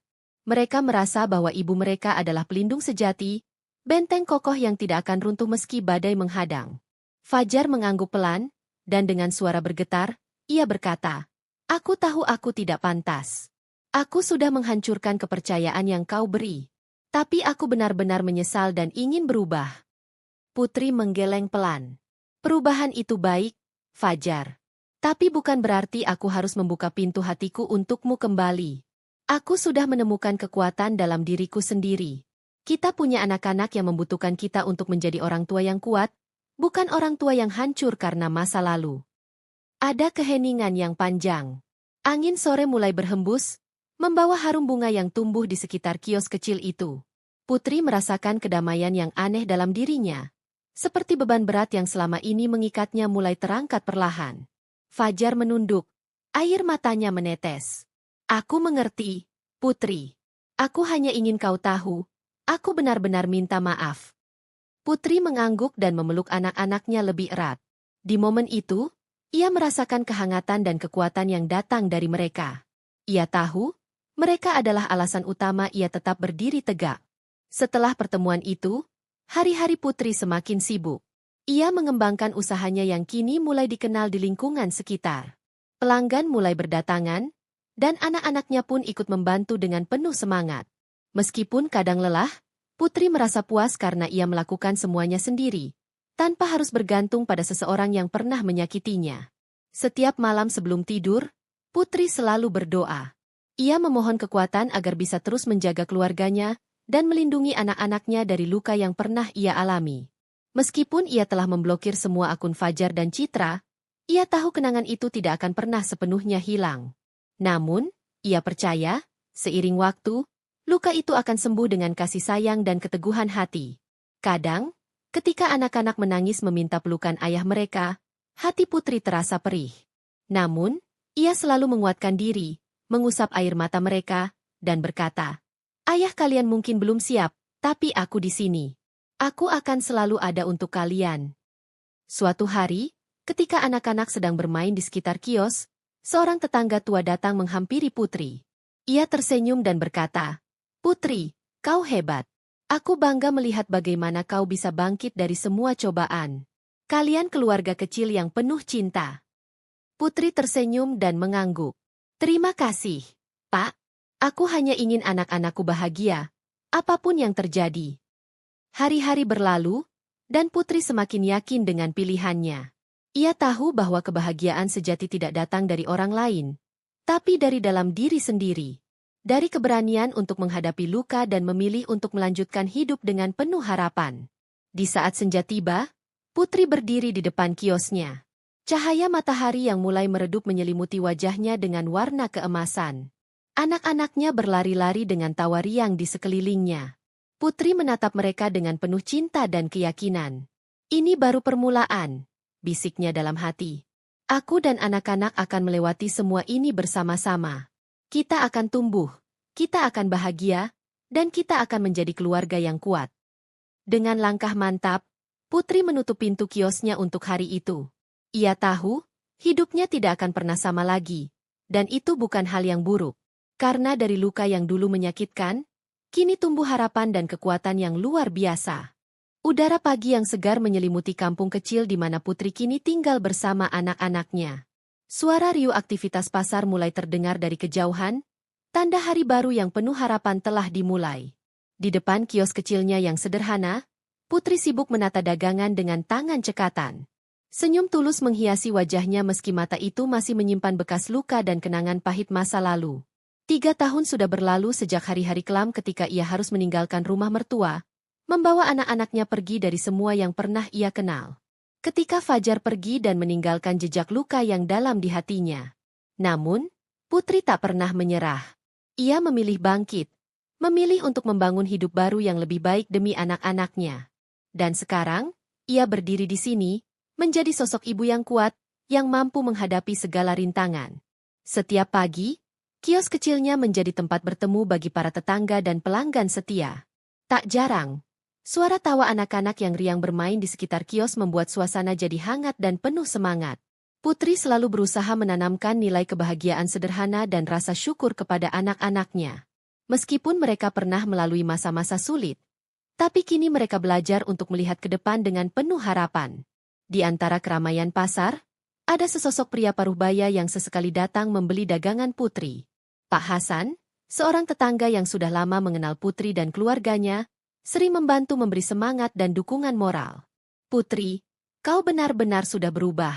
Mereka merasa bahwa ibu mereka adalah pelindung sejati, benteng kokoh yang tidak akan runtuh meski badai menghadang. Fajar mengangguk pelan, dan dengan suara bergetar, ia berkata, "Aku tahu aku tidak pantas. Aku sudah menghancurkan kepercayaan yang kau beri. Tapi aku benar-benar menyesal dan ingin berubah." Putri menggeleng pelan. "Perubahan itu baik, Fajar. Tapi bukan berarti aku harus membuka pintu hatiku untukmu kembali. Aku sudah menemukan kekuatan dalam diriku sendiri. Kita punya anak-anak yang membutuhkan kita untuk menjadi orang tua yang kuat, bukan orang tua yang hancur karena masa lalu." Ada keheningan yang panjang. Angin sore mulai berhembus, membawa harum bunga yang tumbuh di sekitar kios kecil itu. Putri merasakan kedamaian yang aneh dalam dirinya. Seperti beban berat yang selama ini mengikatnya mulai terangkat perlahan. Fajar menunduk. Air matanya menetes. "Aku mengerti, Putri. Aku hanya ingin kau tahu, aku benar-benar minta maaf." Putri mengangguk dan memeluk anak-anaknya lebih erat. Di momen itu, ia merasakan kehangatan dan kekuatan yang datang dari mereka. Ia tahu, mereka adalah alasan utama ia tetap berdiri tegak. Setelah pertemuan itu, hari-hari Putri semakin sibuk. Ia mengembangkan usahanya yang kini mulai dikenal di lingkungan sekitar. Pelanggan mulai berdatangan, dan anak-anaknya pun ikut membantu dengan penuh semangat. Meskipun kadang lelah, Putri merasa puas karena ia melakukan semuanya sendiri, tanpa harus bergantung pada seseorang yang pernah menyakitinya. Setiap malam sebelum tidur, Putri selalu berdoa. Ia memohon kekuatan agar bisa terus menjaga keluarganya dan melindungi anak-anaknya dari luka yang pernah ia alami. Meskipun ia telah memblokir semua akun Fajar dan Citra, ia tahu kenangan itu tidak akan pernah sepenuhnya hilang. Namun, Ia percaya, seiring waktu, luka itu akan sembuh dengan kasih sayang dan keteguhan hati. Kadang, ketika anak-anak menangis meminta pelukan ayah mereka, hati Putri terasa perih. Namun, ia selalu menguatkan diri, mengusap air mata mereka, dan berkata, "Ayah kalian mungkin belum siap, tapi aku di sini. Aku akan selalu ada untuk kalian." Suatu hari, ketika anak-anak sedang bermain di sekitar kios, seorang tetangga tua datang menghampiri Putri. Ia tersenyum dan berkata, "Putri, kau hebat. Aku bangga melihat bagaimana kau bisa bangkit dari semua cobaan. Kalian keluarga kecil yang penuh cinta." Putri tersenyum dan mengangguk. "Terima kasih, Pak. Aku hanya ingin anak-anakku bahagia, apapun yang terjadi." Hari-hari berlalu, dan Putri semakin yakin dengan pilihannya. Ia tahu bahwa kebahagiaan sejati tidak datang dari orang lain, tapi dari dalam diri sendiri. Dari keberanian untuk menghadapi luka dan memilih untuk melanjutkan hidup dengan penuh harapan. Di saat senja tiba, Putri berdiri di depan kiosnya. Cahaya matahari yang mulai meredup menyelimuti wajahnya dengan warna keemasan. Anak-anaknya berlari-lari dengan tawa riang di sekelilingnya. Putri menatap mereka dengan penuh cinta dan keyakinan. "Ini baru permulaan," bisiknya dalam hati. "Aku dan anak-anak akan melewati semua ini bersama-sama. Kita akan tumbuh, kita akan bahagia, dan kita akan menjadi keluarga yang kuat." Dengan langkah mantap, Putri menutup pintu kiosnya untuk hari itu. Ia tahu, hidupnya tidak akan pernah sama lagi, dan itu bukan hal yang buruk. Karena dari luka yang dulu menyakitkan, kini tumbuh harapan dan kekuatan yang luar biasa. Udara pagi yang segar menyelimuti kampung kecil di mana Putri kini tinggal bersama anak-anaknya. Suara riuh aktivitas pasar mulai terdengar dari kejauhan, tanda hari baru yang penuh harapan telah dimulai. Di depan kios kecilnya yang sederhana, Putri sibuk menata dagangan dengan tangan cekatan. Senyum tulus menghiasi wajahnya meski mata itu masih menyimpan bekas luka dan kenangan pahit masa lalu. 3 tahun sudah berlalu sejak hari-hari kelam ketika ia harus meninggalkan rumah mertua, membawa anak-anaknya pergi dari semua yang pernah ia kenal. Ketika Fajar pergi dan meninggalkan jejak luka yang dalam di hatinya. Namun, Putri tak pernah menyerah. Ia memilih bangkit, memilih untuk membangun hidup baru yang lebih baik demi anak-anaknya. Dan sekarang, ia berdiri di sini, menjadi sosok ibu yang kuat, yang mampu menghadapi segala rintangan. Setiap pagi, kios kecilnya menjadi tempat bertemu bagi para tetangga dan pelanggan setia. Tak jarang, suara tawa anak-anak yang riang bermain di sekitar kios membuat suasana jadi hangat dan penuh semangat. Putri selalu berusaha menanamkan nilai kebahagiaan sederhana dan rasa syukur kepada anak-anaknya. Meskipun mereka pernah melalui masa-masa sulit, tapi kini mereka belajar untuk melihat ke depan dengan penuh harapan. Di antara keramaian pasar, ada sesosok pria paruh baya yang sesekali datang membeli dagangan Putri. Pak Hasan, seorang tetangga yang sudah lama mengenal Putri dan keluarganya, sering membantu memberi semangat dan dukungan moral. "Putri, kau benar-benar sudah berubah.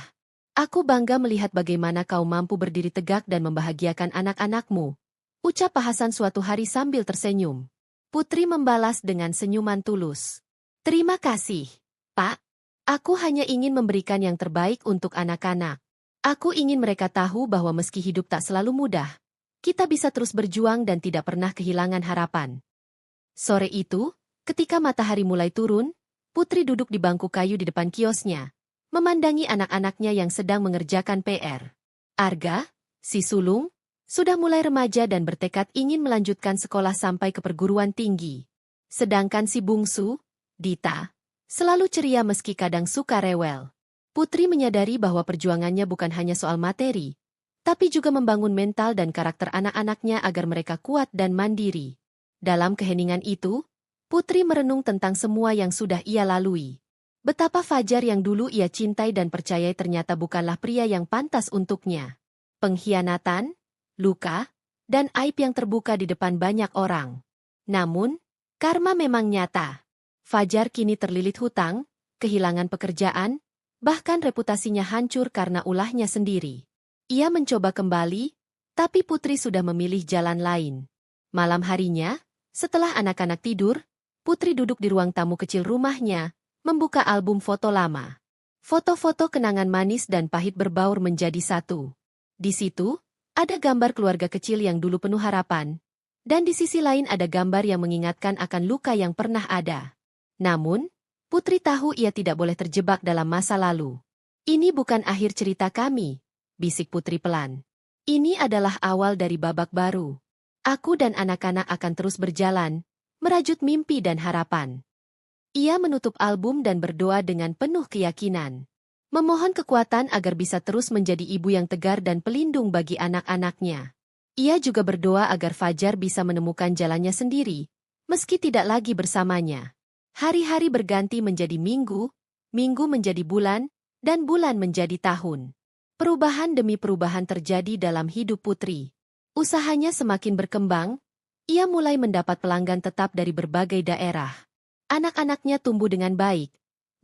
Aku bangga melihat bagaimana kau mampu berdiri tegak dan membahagiakan anak-anakmu," ucap Pak Hasan suatu hari sambil tersenyum. Putri membalas dengan senyuman tulus. "Terima kasih, Pak. Aku hanya ingin memberikan yang terbaik untuk anak-anak. Aku ingin mereka tahu bahwa meski hidup tak selalu mudah, kita bisa terus berjuang dan tidak pernah kehilangan harapan." Sore itu, ketika matahari mulai turun, Putri duduk di bangku kayu di depan kiosnya, memandangi anak-anaknya yang sedang mengerjakan PR. Arga, si sulung, sudah mulai remaja dan bertekad ingin melanjutkan sekolah sampai ke perguruan tinggi. Sedangkan si bungsu, Dita, selalu ceria meski kadang suka rewel. Putri menyadari bahwa perjuangannya bukan hanya soal materi, tapi juga membangun mental dan karakter anak-anaknya agar mereka kuat dan mandiri. Dalam keheningan itu, Putri merenung tentang semua yang sudah ia lalui. Betapa Fajar yang dulu ia cintai dan percayai ternyata bukanlah pria yang pantas untuknya. Pengkhianatan, luka, dan aib yang terbuka di depan banyak orang. Namun, karma memang nyata. Fajar kini terlilit hutang, kehilangan pekerjaan, bahkan reputasinya hancur karena ulahnya sendiri. Ia mencoba kembali, tapi Putri sudah memilih jalan lain. Malam harinya, setelah anak-anak tidur, Putri duduk di ruang tamu kecil rumahnya, membuka album foto lama. Foto-foto kenangan manis dan pahit berbaur menjadi satu. Di situ, Ada gambar keluarga kecil yang dulu penuh harapan, dan di sisi lain ada gambar yang mengingatkan akan luka yang pernah ada. Namun, Putri tahu ia tidak boleh terjebak dalam masa lalu. Ini bukan akhir cerita kami, bisik Putri pelan. Ini adalah awal dari babak baru. Aku dan anak-anak akan terus berjalan, merajut mimpi dan harapan. Ia menutup album dan berdoa dengan penuh keyakinan. Memohon kekuatan agar bisa terus menjadi ibu yang tegar dan pelindung bagi anak-anaknya. Ia juga berdoa agar Fajar bisa menemukan jalannya sendiri, meski tidak lagi bersamanya. Hari-hari berganti menjadi minggu, minggu menjadi bulan, dan bulan menjadi tahun. Perubahan demi perubahan terjadi dalam hidup Putri. Usahanya semakin berkembang, ia mulai mendapat pelanggan tetap dari berbagai daerah. Anak-anaknya tumbuh dengan baik,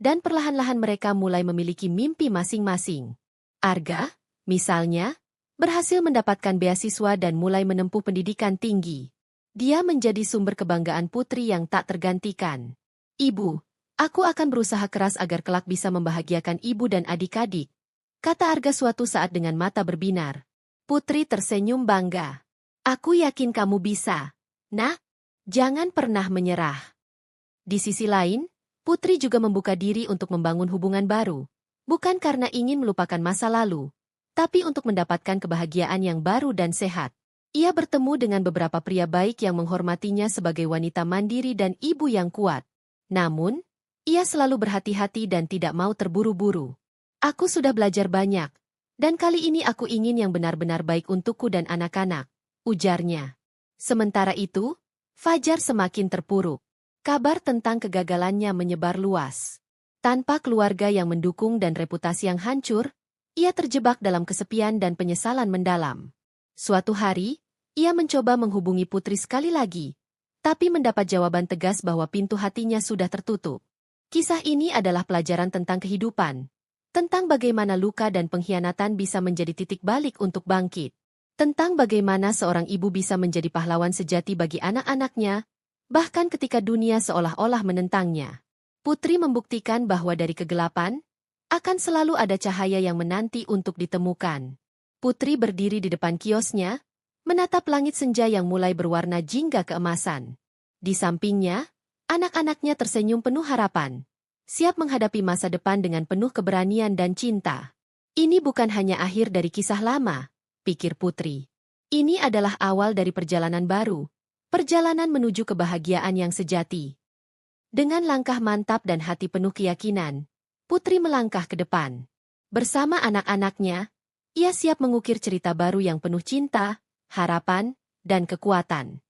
dan perlahan-lahan mereka mulai memiliki mimpi masing-masing. Arga, misalnya, berhasil mendapatkan beasiswa dan mulai menempuh pendidikan tinggi. Dia menjadi sumber kebanggaan Putri yang tak tergantikan. Ibu, aku akan berusaha keras agar kelak bisa membahagiakan ibu dan adik-adik, kata Arga suatu saat dengan mata berbinar. Putri tersenyum bangga. Aku yakin kamu bisa. Nak, jangan pernah menyerah. Di sisi lain, Putri juga membuka diri untuk membangun hubungan baru, bukan karena ingin melupakan masa lalu, tapi untuk mendapatkan kebahagiaan yang baru dan sehat. Ia bertemu dengan beberapa pria baik yang menghormatinya sebagai wanita mandiri dan ibu yang kuat. Namun, ia selalu berhati-hati dan tidak mau terburu-buru. Aku sudah belajar banyak, dan kali ini aku ingin yang benar-benar baik untukku dan anak-anak, ujarnya. Sementara itu, Fajar semakin terpuruk. Kabar tentang kegagalannya menyebar luas. Tanpa keluarga yang mendukung dan reputasi yang hancur, ia terjebak dalam kesepian dan penyesalan mendalam. Suatu hari, ia mencoba menghubungi Putri sekali lagi, tapi mendapat jawaban tegas bahwa pintu hatinya sudah tertutup. Kisah ini adalah pelajaran tentang kehidupan, tentang bagaimana luka dan pengkhianatan bisa menjadi titik balik untuk bangkit, tentang bagaimana seorang ibu bisa menjadi pahlawan sejati bagi anak-anaknya, bahkan ketika dunia seolah-olah menentangnya. Putri membuktikan bahwa dari kegelapan, akan selalu ada cahaya yang menanti untuk ditemukan. Putri berdiri di depan kiosnya, menatap langit senja yang mulai berwarna jingga keemasan. Di sampingnya, anak-anaknya tersenyum penuh harapan, siap menghadapi masa depan dengan penuh keberanian dan cinta. Ini bukan hanya akhir dari kisah lama, pikir Putri. Ini adalah awal dari perjalanan baru. Perjalanan menuju kebahagiaan yang sejati. Dengan langkah mantap dan hati penuh keyakinan, Putri melangkah ke depan. Bersama anak-anaknya, ia siap mengukir cerita baru yang penuh cinta, harapan, dan kekuatan.